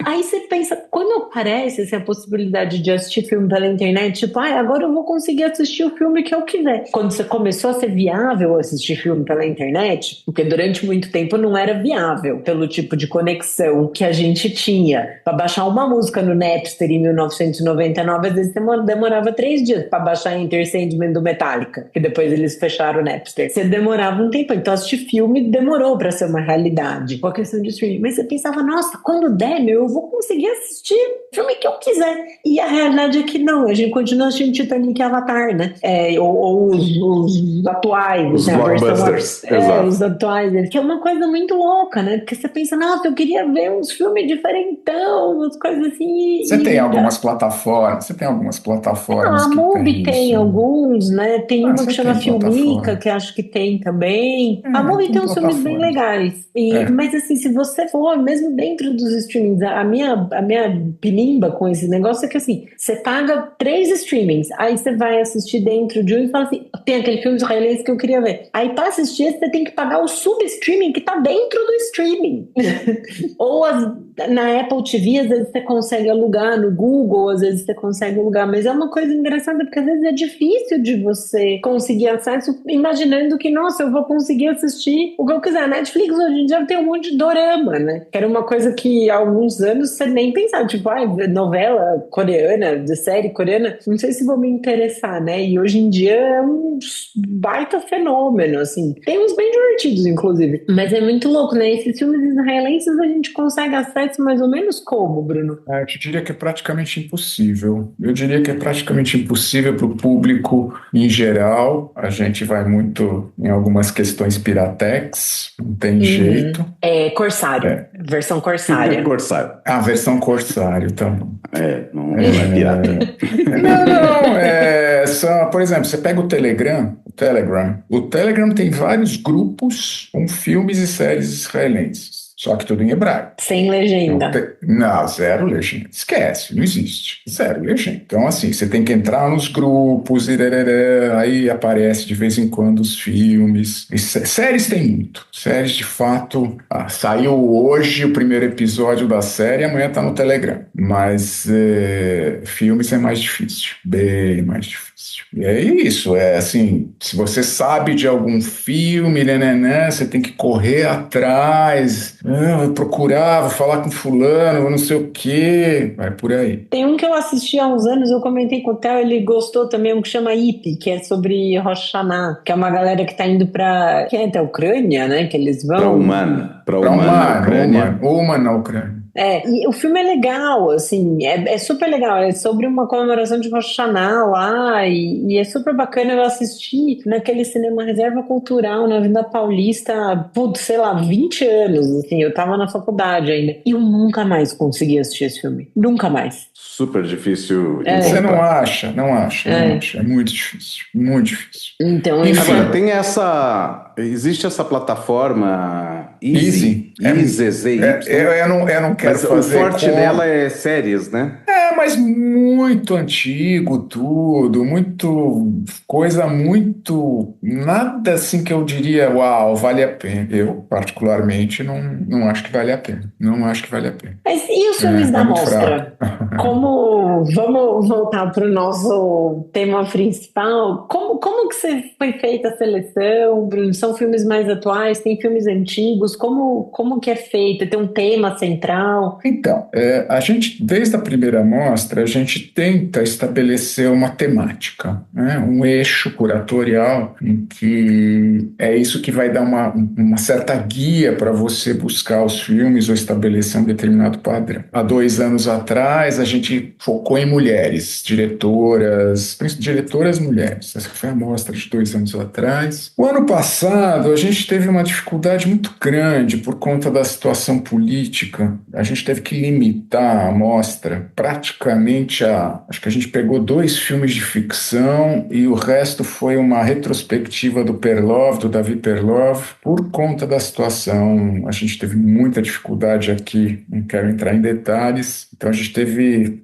Aí você pensa, quando aparece essa possibilidade de assistir filme pela internet, tipo, agora eu vou conseguir assistir o filme que eu quiser. Quando você começou a ser viável assistir filme pela internet, porque durante muito tempo não era viável, pelo tipo de conexão que a gente tinha. Para baixar uma música no Napster em 1999, às vezes demorava 3 dias para baixar Enter Sandman do Metallica, que depois eles fecharam o Napster. Você demorava um tempo, então assistir filme demorou para ser uma realidade, com a questão de streaming. Mas você pensava, nossa, quando der, eu vou conseguir assistir o filme que eu quiser. E a realidade é que não, a gente continua assistindo Titanic e Avatar, né? Ou os atuais. Os blockbusters. Os atuais, que é uma coisa muito louca, né? Porque você pensa, nossa, eu queria ver uns filmes diferentão, umas coisas assim. Você tem algumas plataformas A que Mubi tem isso. alguns, né? Tem uma que chama Filmica, que acho que tem também. A Mubi tem uns filmes bem legais. Mas assim, se você for, mesmo dentro dos streamings, a minha pinimba com esse negócio é que assim, você paga 3 streamings, aí você vai assistir dentro de um e fala assim, tem aquele filme israelense que eu queria ver. Aí pra assistir, você tem que pagar o sub-streaming que tá dentro do streaming. Ou na Apple TV, às vezes você consegue alugar, no Google, às vezes você consegue alugar, mas é uma coisa engraçada, porque às vezes é difícil de você conseguir acesso, imaginando que, nossa, eu vou conseguir assistir o que eu quiser. A Netflix hoje em dia tem um monte de dorama, né? Que era uma coisa que há alguns anos você nem pensava, tipo, novela coreana, de série coreana, não sei se vou me interessar, né? E hoje em dia é um baita fenômeno, assim. Tem uns bem divertidos, inclusive. Mas é muito louco, né? Esses filmes israelenses a gente consegue acesso mais ou menos como, Bruno? Eu te diria que é praticamente impossível. Eu diria que é praticamente impossível para o público em geral. A gente vai muito em algumas questões piratex, não tem jeito. Corsário. Versão Corsária. Corsário. A versão Corsário também. Não é pirata. Não, por exemplo, você pega o Telegram. O Telegram tem vários grupos com filmes e séries israelenses. Só que tudo em hebraico. Sem legenda. Não, zero legenda. Esquece, não existe. Zero legenda. Então, assim, você tem que entrar nos grupos, aí aparece de vez em quando os filmes. E séries tem muito. Séries, de fato, saiu hoje o primeiro episódio da série, amanhã tá no Telegram. Mas filmes é mais difícil. Bem mais difícil. E é isso, assim, se você sabe de algum filme, você tem que correr atrás, vou procurar, vou falar com fulano, não sei o quê, vai por aí. Tem um que eu assisti há uns anos, eu comentei com o Theo, ele gostou também, um que chama IP, que é sobre Rosh Hashanah, que é uma galera que tá indo pra Ucrânia, né, que eles vão... Pra Uman na Ucrânia. E o filme é legal, assim, é super legal, é sobre uma comemoração de Rosh Hashanah lá, e é super bacana. Eu assisti naquele cinema Reserva Cultural na Avenida Paulista, sei lá, 20 anos, assim, eu tava na faculdade ainda, e eu nunca mais consegui assistir esse filme, nunca mais. Super difícil. Você não acha, é muito difícil, muito difícil. Então, agora, existe essa plataforma Easy. Eu não quero fazer. O forte dela é séries, né? mas muito antigo tudo, muito coisa muito, nada assim que eu diria, uau, vale a pena. Eu, particularmente, não acho que vale a pena. Não acho que vale a pena. Mas e os filmes da É muito fraco. mostra? Vamos voltar para o nosso tema principal. Como que foi feita a seleção, Bruno? São filmes mais atuais? Tem filmes antigos? Como que é feita? Tem um tema central? Então, a gente, desde a primeira mostra, a gente tenta estabelecer uma temática, né? Um eixo curatorial em que é isso que vai dar uma certa guia para você buscar os filmes ou estabelecer um determinado padrão. Há 2 anos atrás, a gente focou em mulheres, diretoras mulheres. Essa foi a mostra de 2 anos atrás. O ano passado, a gente teve uma dificuldade muito grande por conta da situação política. A gente teve que limitar a mostra praticamente acho que a gente pegou 2 filmes de ficção e o resto foi uma retrospectiva do Perlov, do Davi Perlov. Por conta da situação, a gente teve muita dificuldade aqui, não quero entrar em detalhes, então a gente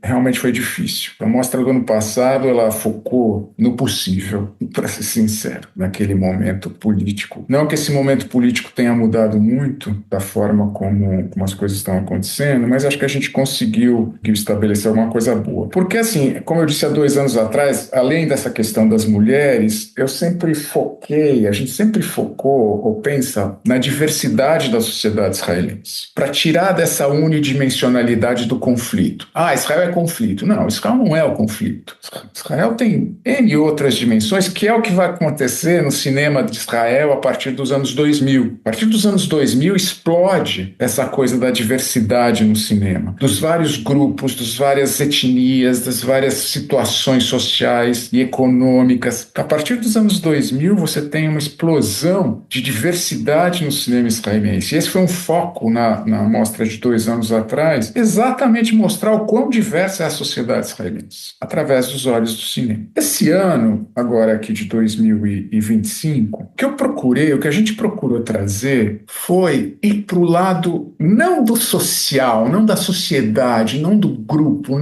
realmente foi difícil. A mostra do ano passado, ela focou no possível, para ser sincero, naquele momento político. Não que esse momento político tenha mudado muito da forma como as coisas estão acontecendo, mas acho que a gente conseguiu estabelecer alguma coisa boa. Porque, assim, como eu disse há 2 anos atrás, além dessa questão das mulheres, a gente sempre focou ou pensa na diversidade da sociedade israelense, para tirar dessa unidimensionalidade do conflito. Israel é conflito. Não, Israel não é o conflito. Israel tem N outras dimensões, que é o que vai acontecer no cinema de Israel a partir dos anos 2000. A partir dos anos 2000 explode essa coisa da diversidade no cinema, dos vários grupos, das várias etnias, das várias situações sociais e econômicas. A partir dos anos 2000 você tem uma explosão de diversidade no cinema israelense. E esse foi um foco na mostra de 2 anos atrás, exatamente mostrar o quão diversa é a sociedade israelense, através dos olhos do cinema. Esse ano, agora aqui de 2025, o que a gente procurou trazer foi ir para o lado não do social, não da sociedade, não do grupo,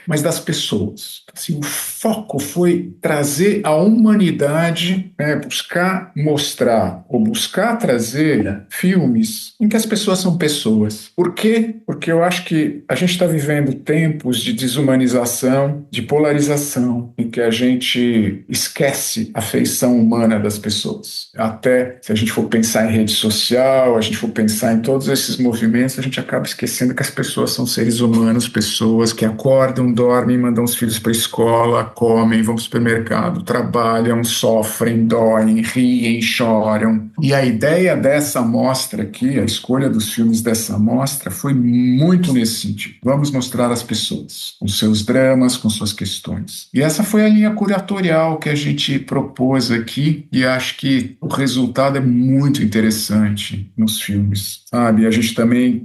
mas das pessoas. Assim, o foco foi trazer a humanidade, buscar mostrar ou buscar trazer filmes em que as pessoas são pessoas. Por quê? Porque eu acho que a gente está vivendo tempos de desumanização, de polarização, em que a gente esquece a feição humana das pessoas. Até se a gente for pensar em rede social, a gente for pensar em todos esses movimentos, a gente acaba esquecendo que as pessoas são seres humanos, pessoas que acordam, dormem, mandam os filhos para a escola, comem, vão para o supermercado, trabalham, sofrem, doem, riem, choram. E a ideia dessa mostra aqui, a escolha dos filmes dessa mostra, foi muito nesse sentido. Vamos mostrar as pessoas, com seus dramas, com suas questões. E essa foi a linha curatorial que a gente propôs aqui, e acho que o resultado é muito interessante nos filmes, sabe? A gente também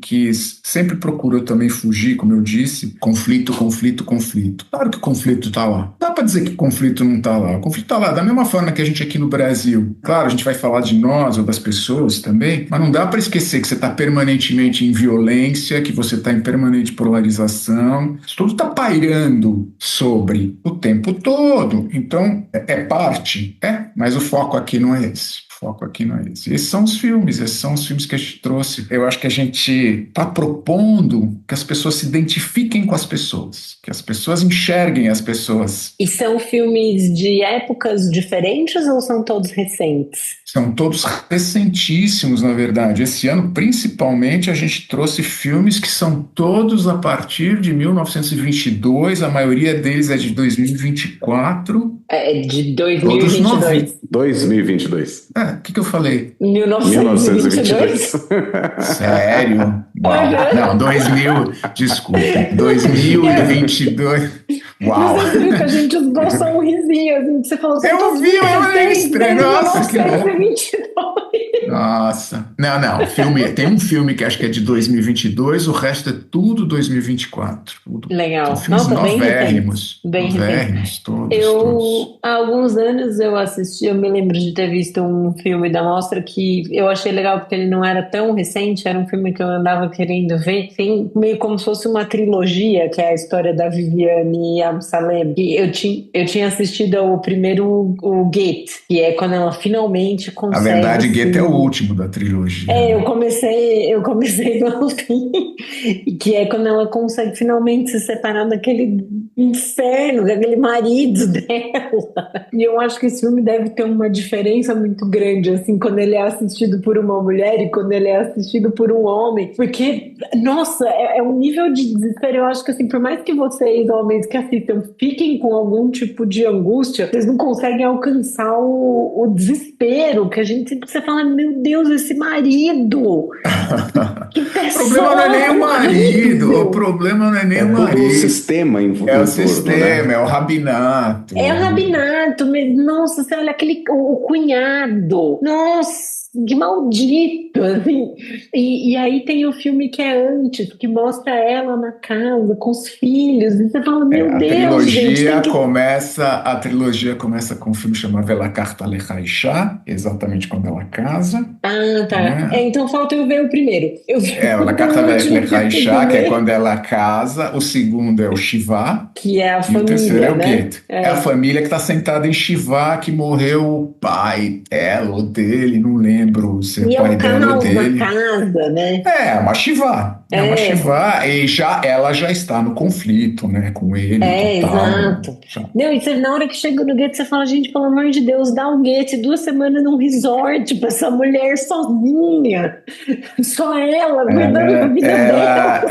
sempre procurou também fugir, como eu disse, conflito. Claro que o conflito está lá. Não dá para dizer que o conflito não está lá. O conflito está lá, da mesma forma que a gente aqui no Brasil. Claro, a gente vai falar de nós ou das pessoas também, mas não dá para esquecer que você está permanentemente em violência, que você está em permanente polarização. Isso tudo está pairando sobre o tempo todo. Então, é parte, mas o foco aqui não é esse. Esses são os filmes que a gente trouxe. Eu acho que a gente está propondo que as pessoas se identifiquem com as pessoas, que as pessoas enxerguem as pessoas. E são filmes de épocas diferentes ou são todos recentes? São todos recentíssimos, na verdade. Esse ano, principalmente, a gente trouxe filmes que são todos a partir de 1922, a maioria deles é de 2024. É de 2022. 2022. O que eu falei? 1922? Sério? Uau. Não, 2000, desculpa. 2022. Uau. Você viu que a gente esboçou um risinho, assim, você falou... Eu vi, eu olhei estranho. Nossa, que bom. 1922. Nossa. Não. Tem um filme que acho que é de 2022, o resto é tudo 2024. Legal. São filmes Nossa, bem recente. novérrimos. Bem recente. Novérrimos, todos. Há alguns anos eu me lembro de ter visto um filme da Mostra que eu achei legal porque ele não era tão recente, era um filme que eu andava querendo ver. Tem meio como se fosse uma trilogia, que é a história da Viviane Amsalem. E eu tinha assistido ao primeiro, o Gate, que é quando ela finalmente Na consegue. verdade, Goethe é o assim, último da trilogia. eu comecei pelo fim, que é quando ela consegue finalmente se separar daquele inferno, daquele marido dela. E eu acho que esse filme deve ter uma diferença muito grande, assim, quando ele é assistido por uma mulher e quando ele é assistido por um homem, porque, nossa, é um nível de desespero. Eu acho que, assim, por mais que vocês, homens que assistam, fiquem com algum tipo de angústia, vocês não conseguem alcançar o desespero, que a gente, você fala, meu Deus, esse marido! Que O problema não é nem o marido, o problema não é nem o todo o marido. sistema em É o torno, sistema, né? é o rabinato. É o rabinato, mas, nossa, você olha o cunhado, nossa, que maldito, assim. E aí tem o filme que é antes, que mostra ela na casa com os filhos, e você fala, meu Deus, gente, tem que... A trilogia começa com um filme chamado La Carta Lechaishá, exatamente quando ela casa. Ah, tá. Né? Então falta eu ver o primeiro. Eu vi La o Carta último Lechaishá, que é ver, quando ela casa. O segundo é o Shivá. que é a E o terceiro é família, o né? Goethe. É a família que está sentada em Shivá, que morreu o pai dela ou dele, não lembro se é o E é pai um dela ou caos na dele. casa, né? É uma Shivá. É uma Shivá, e ela já está no conflito, né, com ele, total. Exato. Não, e você, na hora que chega no Goethe, você fala, gente, pelo amor de Deus, dá um Goethe 2 semanas num resort pra essa mulher sozinha. Só ela, cuidando da vida dela.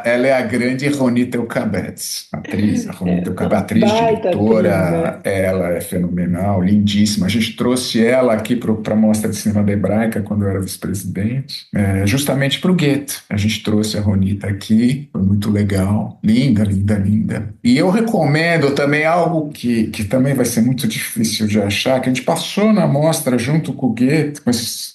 Ela é a grande Ronit Elkabetz, atriz. A Ronit Elkabetz, atriz, Baita diretora, atriz, né? ela é fenomenal, lindíssima. A gente trouxe ela aqui para a Mostra de Cinema da Hebraica, quando eu era vice-presidente, justamente para o Goethe. A gente trouxe a Ronita aqui, foi muito legal. Linda, linda, linda. E eu recomendo também algo que também vai ser muito difícil de achar, que a gente passou na mostra junto com o Goethe, com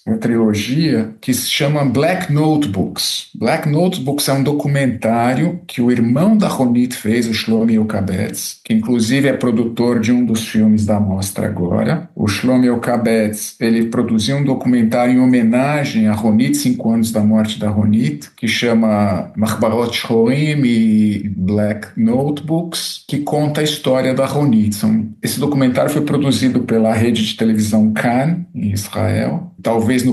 uma trilogia, que se chama Black Notebooks. Black Notebooks é um documentário que o irmão da Ronit fez, o Shlomi Elkabetz, que inclusive é produtor de um dos filmes da mostra agora. O Shlomi Elkabetz, ele produziu um documentário em homenagem a Ronit, 5 anos da morte da Ronit, que chama Machbarot Shorim e Black Notebooks, que conta a história da Ronit. Esse documentário foi produzido pela rede de televisão Kan, em Israel. Talvez no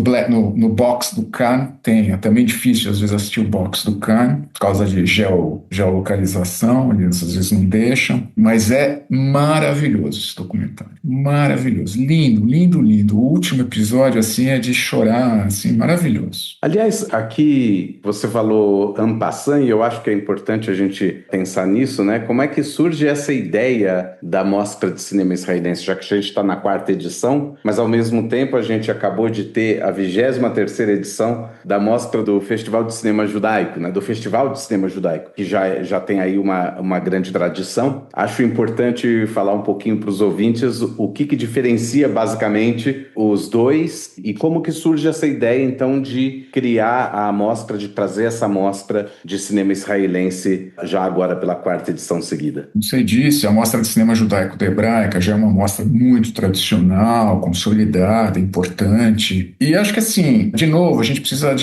box do Kan tenha. Também é difícil, às vezes, assistir o box do Kan, por causa de geolocalização, eles às vezes não deixam. Mas é maravilhoso esse documentário. Maravilhoso. Lindo, lindo, lindo. O último episódio, assim, é de chorar, assim, maravilhoso. Aliás, aqui você falou en passant, e eu acho que é importante a gente pensar nisso, né? Como é que surge essa ideia da Mostra de Cinema Israelense, já que a gente está na 4ª edição, mas ao mesmo tempo a gente acabou de ter a 23ª edição da Mostra do Festival de Cinema Judaico, né? Do Festival de Cinema Judaico, que já tem aí uma grande tradição. Acho importante falar um pouquinho para os ouvintes o que diferencia basicamente os dois e como que surge essa ideia, então, de criar a mostra, de trazer essa mostra de cinema israelense já agora pela 4ª edição seguida. Como você disse, a Mostra de Cinema Judaico da Hebraica já é uma mostra muito tradicional, consolidada, importante. E acho que, assim, de novo, a gente precisa,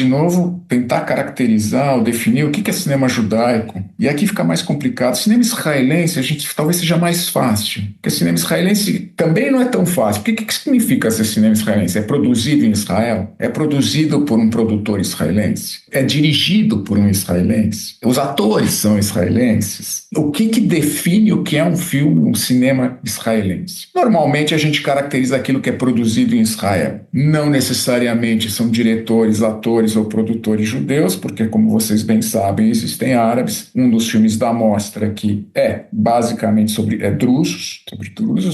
tentar caracterizar ou definir o que é cinema judaico. E aqui fica mais complicado. Cinema israelense, a gente talvez seja mais fácil. Porque cinema israelense também não é tão fácil. O que significa ser cinema israelense? É produzido em Israel? É produzido por um produtor israelense? É dirigido por um israelense? Os atores são israelenses? O que define o que é um filme, um cinema israelense? Normalmente a gente caracteriza aquilo que é produzido em Israel. Não necessariamente são diretores, atores ou produtores judeus, porque, como vocês bem sabem, existem árabes. Um dos filmes da mostra aqui é basicamente sobre drusos,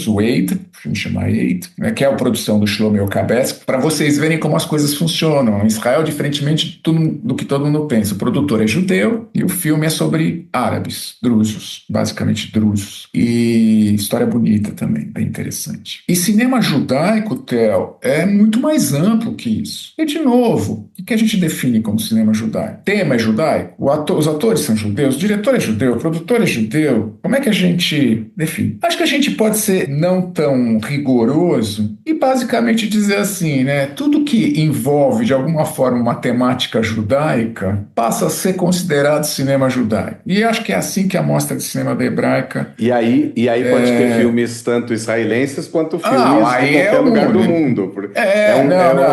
o Eid, o filme chama Eight, né, que é a produção do Shlomo Kabetz, para vocês verem como as coisas funcionam. Em Israel, diferentemente do que todo mundo pensa, o produtor é judeu e o filme é sobre árabes, drusos, basicamente drusos. E história bonita também, bem interessante. E cinema judaico, Theo, é muito mais amplo que isso. E, de novo, o que a gente define como cinema judaico? Tema é judaico? Os atores são judeus? O diretor é judeu? O produtor é judeu? Como é que a gente define? Acho que a gente pode ser não tão rigoroso e basicamente dizer assim, né? Tudo que envolve, de alguma forma, uma temática judaica passa a ser considerado cinema judaico. E acho que é assim que a Mostra de Cinema da Hebraica... E aí pode ter filmes tanto israelenses quanto filmes de qualquer lugar do mundo. É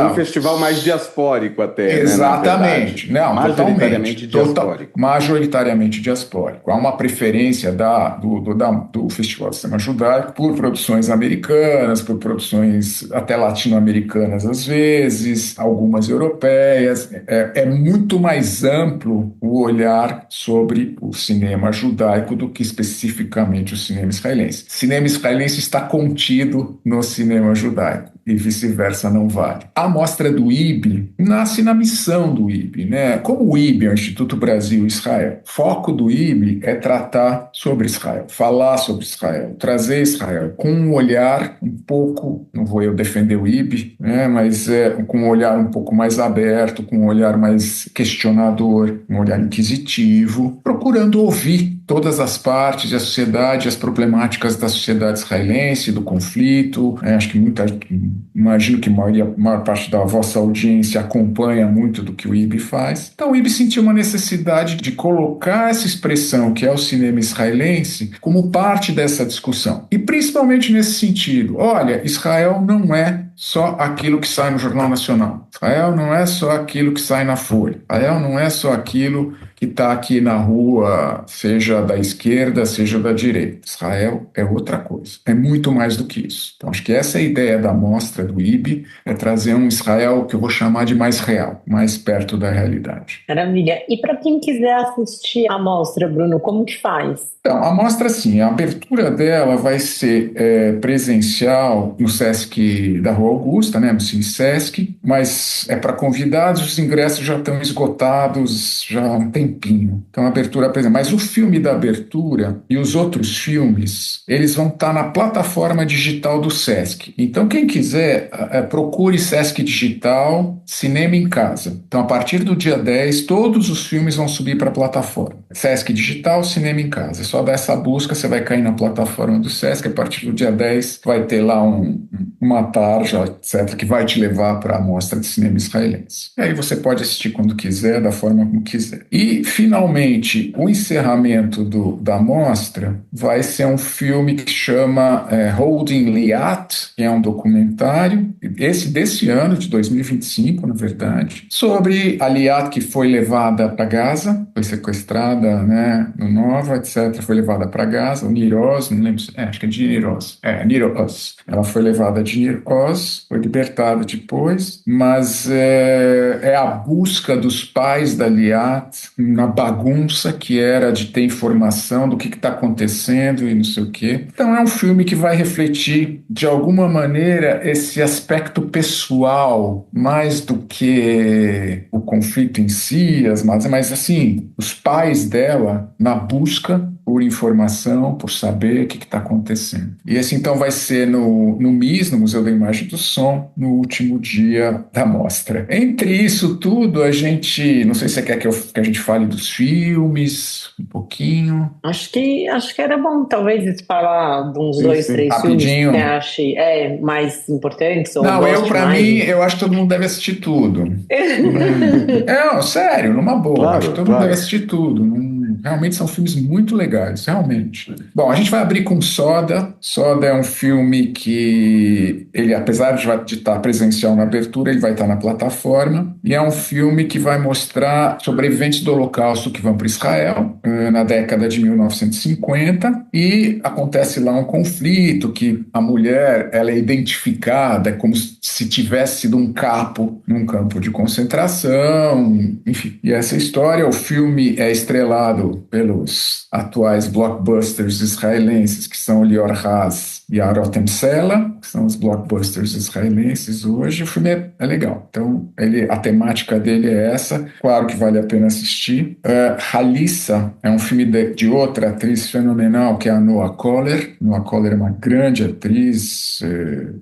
um festival mais diaspórico até, exatamente. Né, majoritariamente diaspórico. Majoritariamente diaspórico. Há uma preferência do Festival de Cinema Judaico por produções americanas, por produções até latino-americanas às vezes, algumas europeias. É muito mais amplo o olhar sobre o cinema judaico do que especificamente o cinema israelense. O cinema israelense está contido no cinema judaico e vice-versa não vale. A mostra do IB nasce na missão do IB, né? Como o IB é o Instituto Brasil-Israel, o foco do IB é tratar sobre Israel, falar sobre Israel, trazer Israel com um olhar um pouco, não vou eu defender o IB, né? Mas com um olhar um pouco mais aberto, com um olhar mais questionador, um olhar inquisitivo, procurando ouvir todas as partes da sociedade, as problemáticas da sociedade israelense, do conflito. Acho que imagino que a maior parte da vossa audiência acompanha muito do que o IB faz. Então o IB sentiu uma necessidade de colocar essa expressão que é o cinema israelense como parte dessa discussão. E principalmente nesse sentido, olha, Israel não é só aquilo que sai no Jornal Nacional. Israel não é só aquilo que sai na Folha. Israel não é só aquilo que está aqui na rua, seja da esquerda, seja da direita. Israel é outra coisa. É muito mais do que isso. Então, acho que essa é a ideia da mostra do IB, é trazer um Israel que eu vou chamar de mais real, mais perto da realidade. Maravilha. E para quem quiser assistir a mostra, Bruno, como que faz? Então, a mostra, sim, a abertura dela vai ser presencial no Sesc da Rua Augusta, né, no Cine Sesc, mas é para convidados, os ingressos já estão esgotados já há um tempinho. Então, a abertura presencial. Mas o filme da abertura e os outros filmes, eles vão estar na plataforma digital do Sesc. Então, quem quiser, procure Sesc Digital, Cinema em Casa. Então, a partir do dia 10, todos os filmes vão subir para a plataforma. Sesc Digital, Cinema em Casa. Só dar essa busca, você vai cair na plataforma do Sesc, a partir do dia 10 vai ter lá uma tarja, etc., que vai te levar para a mostra de cinema israelense. E aí você pode assistir quando quiser, da forma como quiser. E, finalmente, o encerramento da mostra vai ser um filme que chama Holding Liat, que é um documentário, desse ano, de 2025, na verdade, sobre a Liat que foi levada para Gaza, foi sequestrada, né, no Nova, etc., foi levada para Gaza, o Nir Oz, não lembro, acho que é de Nir Oz. Nir Oz. Ela foi levada de Nir Oz, foi libertada depois, mas é a busca dos pais da Liat na bagunça que era de ter informação do que está acontecendo e não sei o quê. Então é um filme que vai refletir, de alguma maneira, esse aspecto pessoal, mais do que o conflito em si, mas assim, os pais dela na busca por informação, por saber o que está acontecendo. E esse então vai ser no MIS, no Museu da Imagem e do Som, no último dia da mostra. Entre isso tudo, a gente, não sei se você quer que a gente fale dos filmes, um pouquinho. Acho que era bom, talvez, falar de uns 2, 3 rapidinho. Filmes que você ache mais importantes. Ou pra mim, eu acho que todo mundo deve assistir tudo. Sério, numa boa. Claro, acho que todo mundo deve assistir tudo. Realmente são filmes muito legais, realmente. Bom, a gente vai abrir com Soda. Soda é um filme que, ele, apesar de estar presencial na abertura, ele vai estar na plataforma. E é um filme que vai mostrar sobreviventes do Holocausto que vão para Israel, na década de 1950. E acontece lá um conflito que a mulher, ela é identificada como se tivesse sido um capo num campo de concentração. Enfim, e essa história, o filme é estrelado pelos atuais blockbusters israelenses, que são Lior Haz e a Rotem Sela, que são os blockbusters israelenses hoje. O filme é legal. Então, a temática dele é essa. Claro que vale a pena assistir. Halissa é um filme de outra atriz fenomenal, que é a Noa Kohler. Noa Kohler é uma grande atriz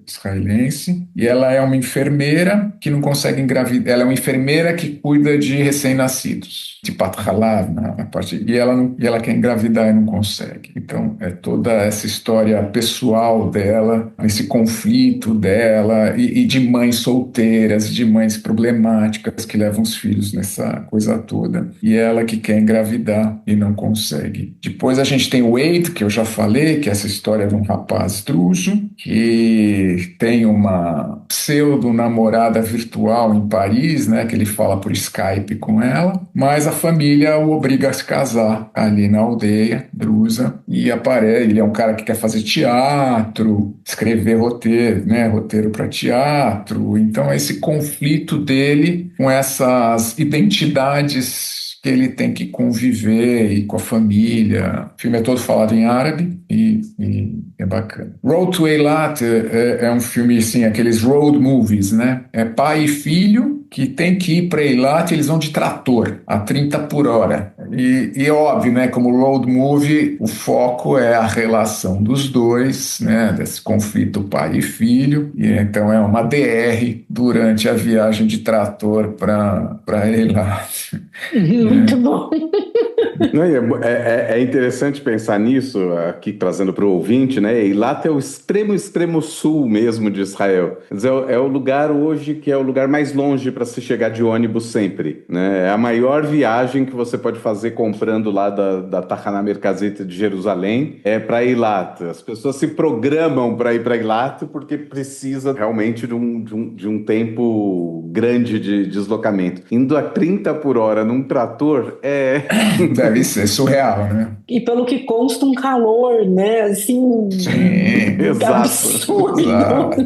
israelense. E ela é uma enfermeira que não consegue engravidar. Ela é uma enfermeira que cuida de recém-nascidos, de Pat Halav, na parte. E ela quer engravidar e não consegue. Então, é toda essa história pessoal dela, esse conflito dela, e de mães solteiras, de mães problemáticas que levam os filhos nessa coisa toda. E ela que quer engravidar e não consegue. Depois a gente tem o Wade, que eu já falei, que é essa história de um rapaz druso, que tem uma pseudo-namorada virtual em Paris, né, que ele fala por Skype com ela, mas a família o obriga a se casar ali na aldeia drusa, e ele é um cara que quer fazer teatro, escrever roteiro, né, roteiro para teatro. Então esse conflito dele com essas identidades que ele tem que conviver e com a família. O filme é todo falado em árabe e é bacana. Road to Eilat é um filme, assim, aqueles road movies, né? É pai e filho que tem que ir para Eilat, eles vão de trator a 30 por hora. E óbvio, né? Como road movie, o foco é a relação dos dois, né? Desse conflito pai e filho. E então é uma DR durante a viagem de trator para Eilat. Muito bom. Não, é interessante pensar nisso, aqui trazendo para o ouvinte, né? Eilat é o extremo sul mesmo de Israel. Quer dizer, é o lugar hoje que é o lugar mais longe para se chegar de ônibus sempre, né? É a maior viagem que você pode fazer comprando lá da Tahana Merkazit de Jerusalém, é para Eilat. As pessoas se programam para ir para Eilat porque precisa realmente de um tempo grande de deslocamento. Indo a 30 por hora num trator Deve ser surreal, né? E pelo que consta, um calor, né? Assim, sim, absurdo.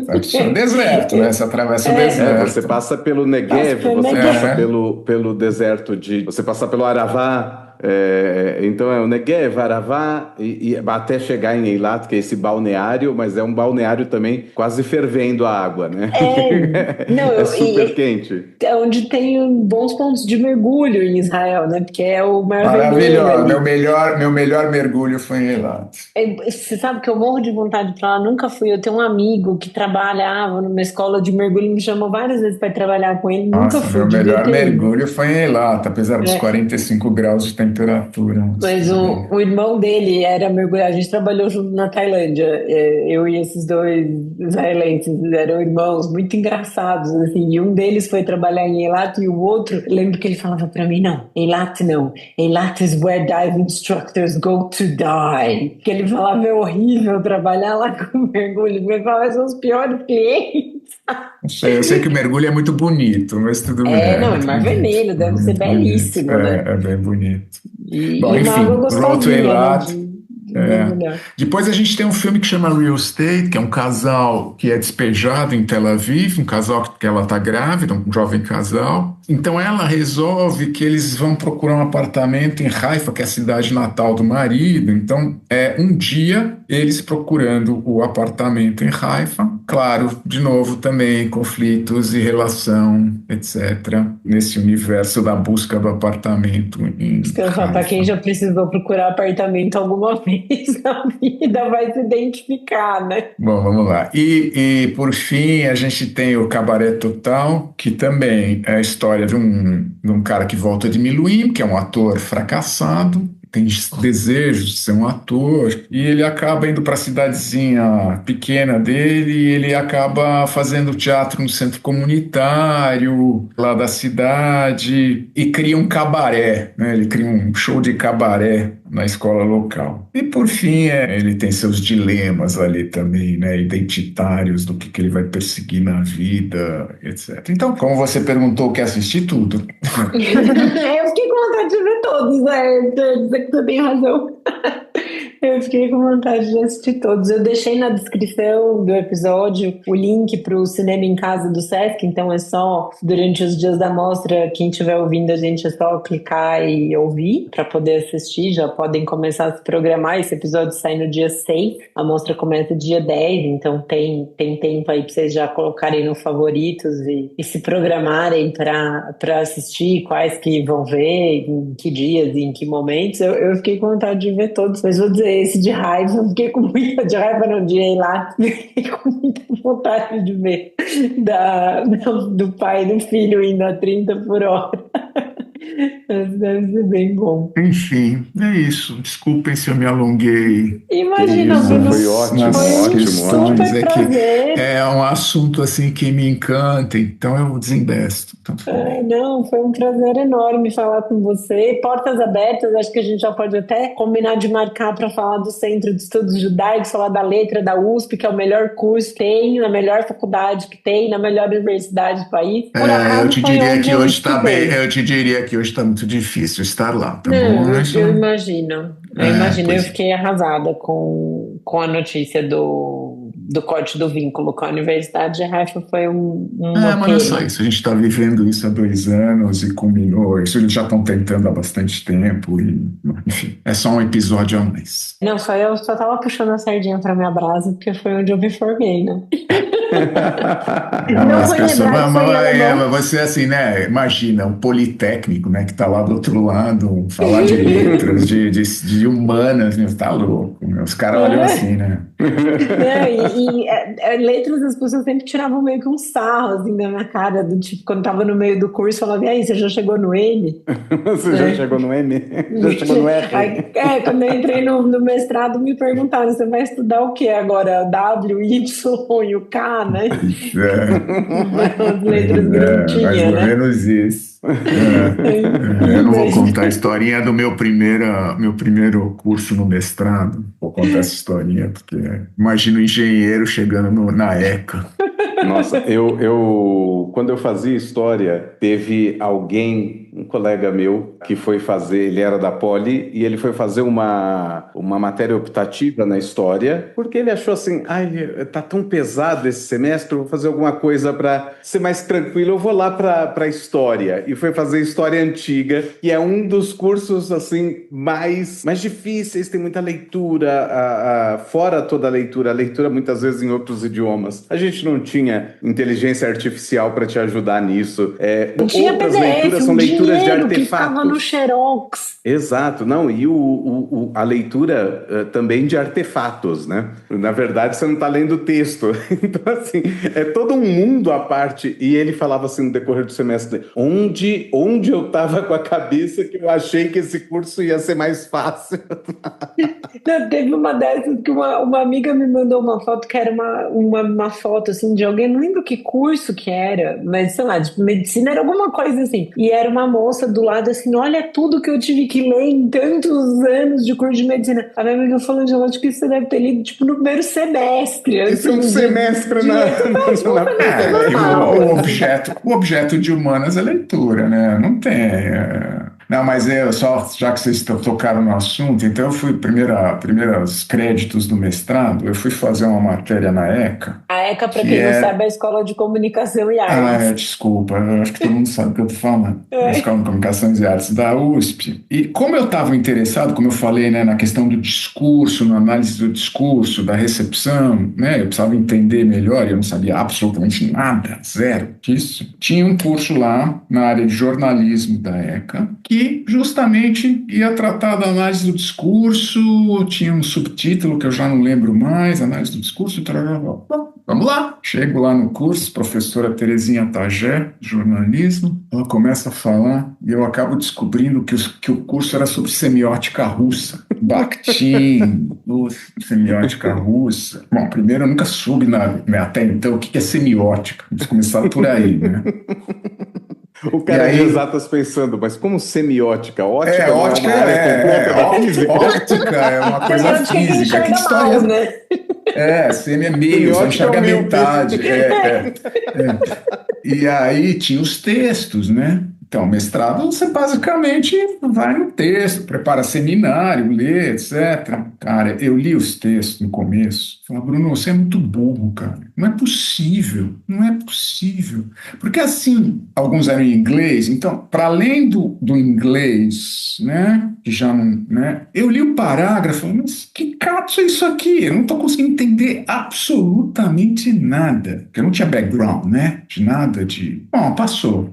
Absurdo. Deserto, né? Você atravessa o deserto. Você passa pelo Negev, passa pelo deserto você passa pelo Aravá. Então é o Negev, Aravá, e até chegar em Eilat, que é esse balneário, mas é um balneário também quase fervendo a água, né? É super quente. É onde tem bons pontos de mergulho em Israel, né? Porque é o maior maravilhoso. Meu melhor mergulho foi em Eilat. Você sabe que eu morro de vontade de falar, nunca fui. Eu tenho um amigo que trabalhava numa escola de mergulho, me chamou várias vezes para trabalhar com ele. Nossa, nunca fui. Meu melhor mergulho foi em Eilat, apesar dos 45 graus de temperatura. Mas o irmão dele era mergulhador. A gente trabalhou junto na Tailândia. Eu e esses dois israelenses eram irmãos muito engraçados, assim. E um deles foi trabalhar em Eilat e o outro, lembro que ele falava para mim, não. Eilat is where dive instructors go to die. Que ele falava, é horrível trabalhar lá com mergulho. Ele falava, são os piores clientes. Eu sei que o mergulho é muito bonito, mas tudo bem. Não, é Mar Vermelho, deve ser belíssimo, né? É bem bonito. Bom, enfim, Road to Eilat. Né, Depois a gente tem um filme que chama Real Estate, que é um casal que é despejado em Tel Aviv, um casal que ela está grávida, um jovem casal. Então ela resolve que eles vão procurar um apartamento em Haifa, que é a cidade natal do marido. Então um dia eles procurando o apartamento em Haifa. Claro, de novo também conflitos e relação, etc. Nesse universo da busca do apartamento em Haifa. Para quem já precisou procurar apartamento alguma vez na vida, vai se identificar, né? Bom, vamos lá. E por fim, a gente tem o Cabaré Total, que também é a história de um cara que volta de Miluim, que é um ator fracassado, tem desejos de ser um ator, e ele acaba indo para a cidadezinha pequena dele, e ele acaba fazendo teatro no centro comunitário lá da cidade, e cria um cabaré, né? Ele cria um show de cabaré na escola local. E por fim, ele tem seus dilemas ali também, né? Identitários, do que ele vai perseguir na vida, etc. Então, como você perguntou, quer assistir tudo? Eu fiquei com vontade de ver todos, né? Que você tem razão. Eu fiquei com vontade de assistir todos. Eu deixei na descrição do episódio o link para o Cinema em Casa do Sesc, então é só, durante os dias da mostra, quem estiver ouvindo a gente é só clicar e ouvir para poder assistir. Já podem começar a se programar. Esse episódio sai no dia 6, a mostra começa dia 10, então tem tempo aí para vocês já colocarem no favoritos e se programarem para assistir, quais que vão ver, em que dias e em que momentos. Eu fiquei com vontade de ver todos, mas vou dizer, esse de raiva, eu fiquei com muita de raiva no dia ir lá, fiquei com muita vontade de ver do pai e do filho indo a 30 por hora. Mas deve ser bem bom. Enfim, é isso. Desculpem se eu me alonguei. Imagina, Isso, foi ótimo, foi um super dizer prazer. que é um assunto assim que me encanta, então eu desinvesto. Não, foi um prazer enorme falar com você. Portas abertas, acho que a gente já pode até combinar de marcar para falar do Centro de Estudos Judaicos, falar da letra da USP, que é o melhor curso que tem, na melhor faculdade que tem, na melhor universidade do país. Eu te diria que hoje está bem, eu te diria que hoje está muito difícil estar lá, tá não, bom? Eu imagino. Eu fiquei arrasada com a notícia do corte do vínculo com a Universidade de Haifa. Foi mas não é só isso, a gente está vivendo isso há 2 anos e culminou, isso eles já estão tentando há bastante tempo, e, enfim, é só um episódio a mais. Não, eu só estava puxando a sardinha para minha brasa, porque foi onde eu me formei, né? Mas você assim, né? Imagina um politécnico, né, que está lá do outro lado, falar de letras, de humanas, né? Tá louco, meu. Os caras olham assim, né? Letras, as pessoas sempre tiravam meio que um sarro assim na minha cara, do tipo, quando tava no meio do curso, falava, e aí, você já chegou no M? Você já chegou no M? Já chegou no R? Quando eu entrei no mestrado, me perguntaram, você vai estudar o que agora? W, Y e o K, né? As letras bonitinhas, mais ou né? menos isso. Eu não vou contar a historinha do meu primeiro curso no mestrado. Vou contar essa historinha, porque imagino um engenheiro chegando na ECA. Nossa, quando eu fazia história, teve alguém, um colega meu, que foi fazer, ele era da Poli, e ele foi fazer uma matéria optativa na história, porque ele achou assim, tá tão pesado esse semestre, eu vou fazer alguma coisa para ser mais tranquilo, eu vou lá para história. E foi fazer história antiga, que é um dos cursos, assim, mais difíceis, tem muita leitura, fora toda a leitura muitas vezes em outros idiomas. A gente não tinha inteligência artificial para te ajudar nisso. Outras leituras são leituras de artefatos. Que estava no Xerox. Exato, não, e a leitura também de artefatos, né? Na verdade, você não está lendo o texto. Então, assim, é todo um mundo à parte. E ele falava assim no decorrer do semestre, onde eu estava com a cabeça que eu achei que esse curso ia ser mais fácil. Não, teve uma dessas que uma amiga me mandou uma foto que era uma foto assim de alguém, não lembro que curso que era, mas sei lá, de medicina, era alguma coisa assim. E era uma moça do lado assim, olha tudo que eu tive que ler em tantos anos de curso de medicina. A minha amiga falou, Angela, acho que você deve ter lido tipo no primeiro semestre. Isso é um semestre o objeto de humanas é leitura, né? Não tem... Não, mas já que vocês tocaram no assunto, então eu fui, primeiros créditos do mestrado, eu fui fazer uma matéria na ECA. A ECA, para quem não sabe, é a Escola de Comunicação e Artes. Desculpa, eu acho que todo mundo sabe o que eu tô falando. A Escola de Comunicação e Artes da USP. E como eu estava interessado, como eu falei, né, na questão do discurso, na análise do discurso, da recepção, né, eu precisava entender melhor, e eu não sabia absolutamente nada, zero disso. Tinha um curso lá, na área de jornalismo da ECA, que justamente ia tratar da análise do discurso, tinha um subtítulo que eu já não lembro mais, análise do discurso, vamos lá. Chego lá no curso, professora Terezinha Tagé, jornalismo, ela começa a falar e eu acabo descobrindo que o curso era sobre semiótica russa. Bakhtin, semiótica russa. Bom, primeiro eu nunca soube até então o que é semiótica, vamos começar por aí, né? O cara de exatas pensando, mas como semiótica? Ótica ótica é uma coisa física. Que história, né? Semi é meio, você enxerga metade. E aí tinha os textos, né? Então, mestrado, você basicamente vai no texto, prepara seminário, lê, etc. Cara, eu li os textos no começo. Falei, Bruno, você é muito burro, cara. Não é possível, não é possível. Porque assim, alguns eram em inglês, então, para além do inglês, né, que já não, né, eu li o parágrafo, mas que cato é isso aqui? Eu não estou conseguindo entender absolutamente nada. Porque eu não tinha background, né, de nada de... Bom, passou.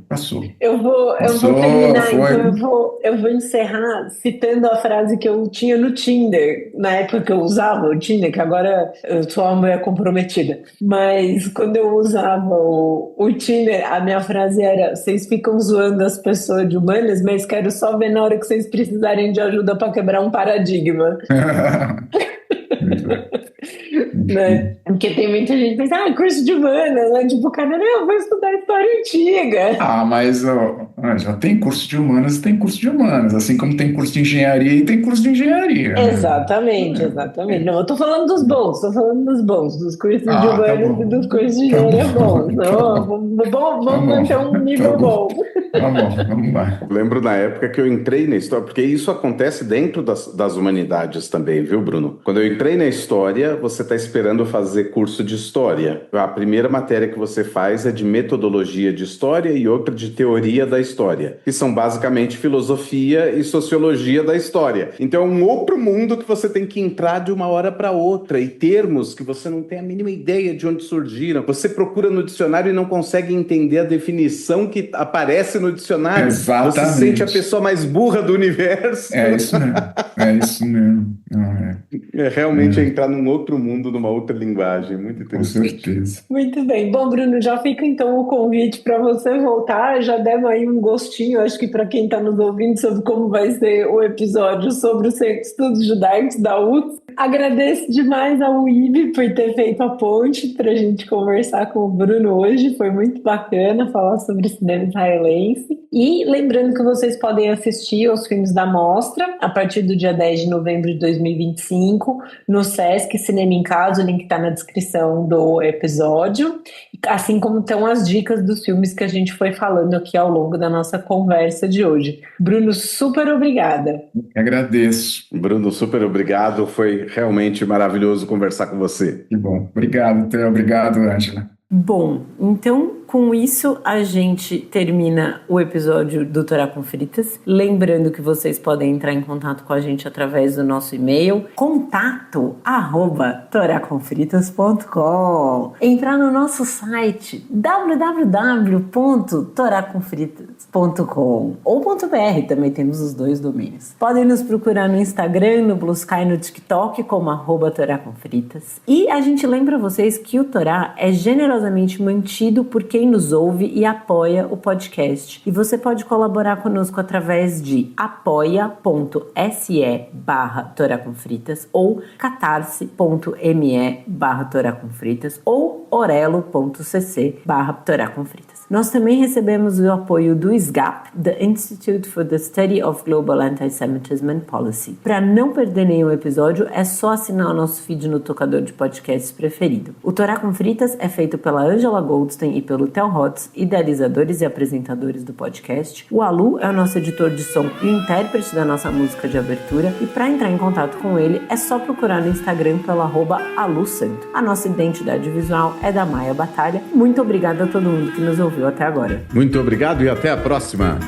Eu vou terminar, então eu vou encerrar citando a frase que eu tinha no Tinder, na época que eu usava o Tinder, que agora eu sou uma mulher comprometida. Mas quando eu usava o Tinder, a minha frase era: vocês ficam zoando as pessoas de humanas, mas quero só ver na hora que vocês precisarem de ajuda para quebrar um paradigma. Né? Porque tem muita gente que pensa, curso de humanas, né? Tipo, cara, eu vou estudar história antiga. Mas já tem curso de humanas e tem curso de humanas, assim como tem curso de engenharia e tem curso de engenharia. Exatamente. Não, eu tô falando dos bons, dos cursos de humanas e dos cursos de engenharia bons. Vamos manter um nível bom. Vamos lá. Lembro na época que eu entrei na história, porque isso acontece dentro das humanidades também, viu, Bruno? Quando eu entrei na história, você está esperando fazer curso de história. A primeira matéria que você faz é de metodologia de história e outra de teoria da história, que são basicamente filosofia e sociologia da história. Então é um outro mundo que você tem que entrar de uma hora para outra, e termos que você não tem a mínima ideia de onde surgiram. Você procura no dicionário e não consegue entender a definição que aparece no dicionário. Exatamente. Você se sente a pessoa mais burra do universo. É isso mesmo. É realmente entrar num outro mundo, numa outra linguagem. Muito interessante. Com certeza. Muito bem. Bom, Bruno, já fica então o convite para você voltar. Já demos aí um gostinho, acho que para quem está nos ouvindo, sobre como vai ser o episódio sobre o Centro de Estudos Judaicos da UTS. Agradeço demais ao IB por ter feito a ponte para a gente conversar com o Bruno hoje. Foi muito bacana falar sobre cinema israelense. E lembrando que vocês podem assistir aos filmes da mostra a partir do dia 10 de novembro de 2025 no Sesc Cinema em Casa. O link está na descrição do episódio, assim como estão as dicas dos filmes que a gente foi falando aqui ao longo da nossa conversa de hoje. Bruno, super obrigada. Agradeço. Bruno, super obrigado. Foi realmente maravilhoso conversar com você. Que bom. Obrigado, Theo. Obrigado, Ângela. Bom, então com isso a gente termina o episódio do Torá com Fritas. Lembrando que vocês podem entrar em contato com a gente através do nosso e-mail contato@toracomfritas.com, entrar no nosso site www.toracomfritas.com ou .br, também temos os dois domínios. Podem nos procurar no Instagram, no Blue Sky, no TikTok como @toracomfritas. E a gente lembra vocês que o Torá é generosamente mantido por quem nos ouve e apoia o podcast. E você pode colaborar conosco através de apoia.se/toracomfritas ou catarse.me/toracomfritas ou orelo.cc/toracomfritas. Nós também recebemos o apoio do SGAP, The Institute for the Study of Global Anti-Semitism and Policy. Para não perder nenhum episódio, é só assinar o nosso feed no tocador de podcasts preferido. O Torá com Fritas é feito pela Angela Goldstein e pelo Theo Hotz, idealizadores e apresentadores do podcast. O Alu é o nosso editor de som e o intérprete da nossa música de abertura. E para entrar em contato com ele, é só procurar no Instagram pelo @alusanto. A nossa identidade visual é da Maia Batalha. Muito obrigada a todo mundo que nos ouviu até agora. Muito obrigado e até a próxima!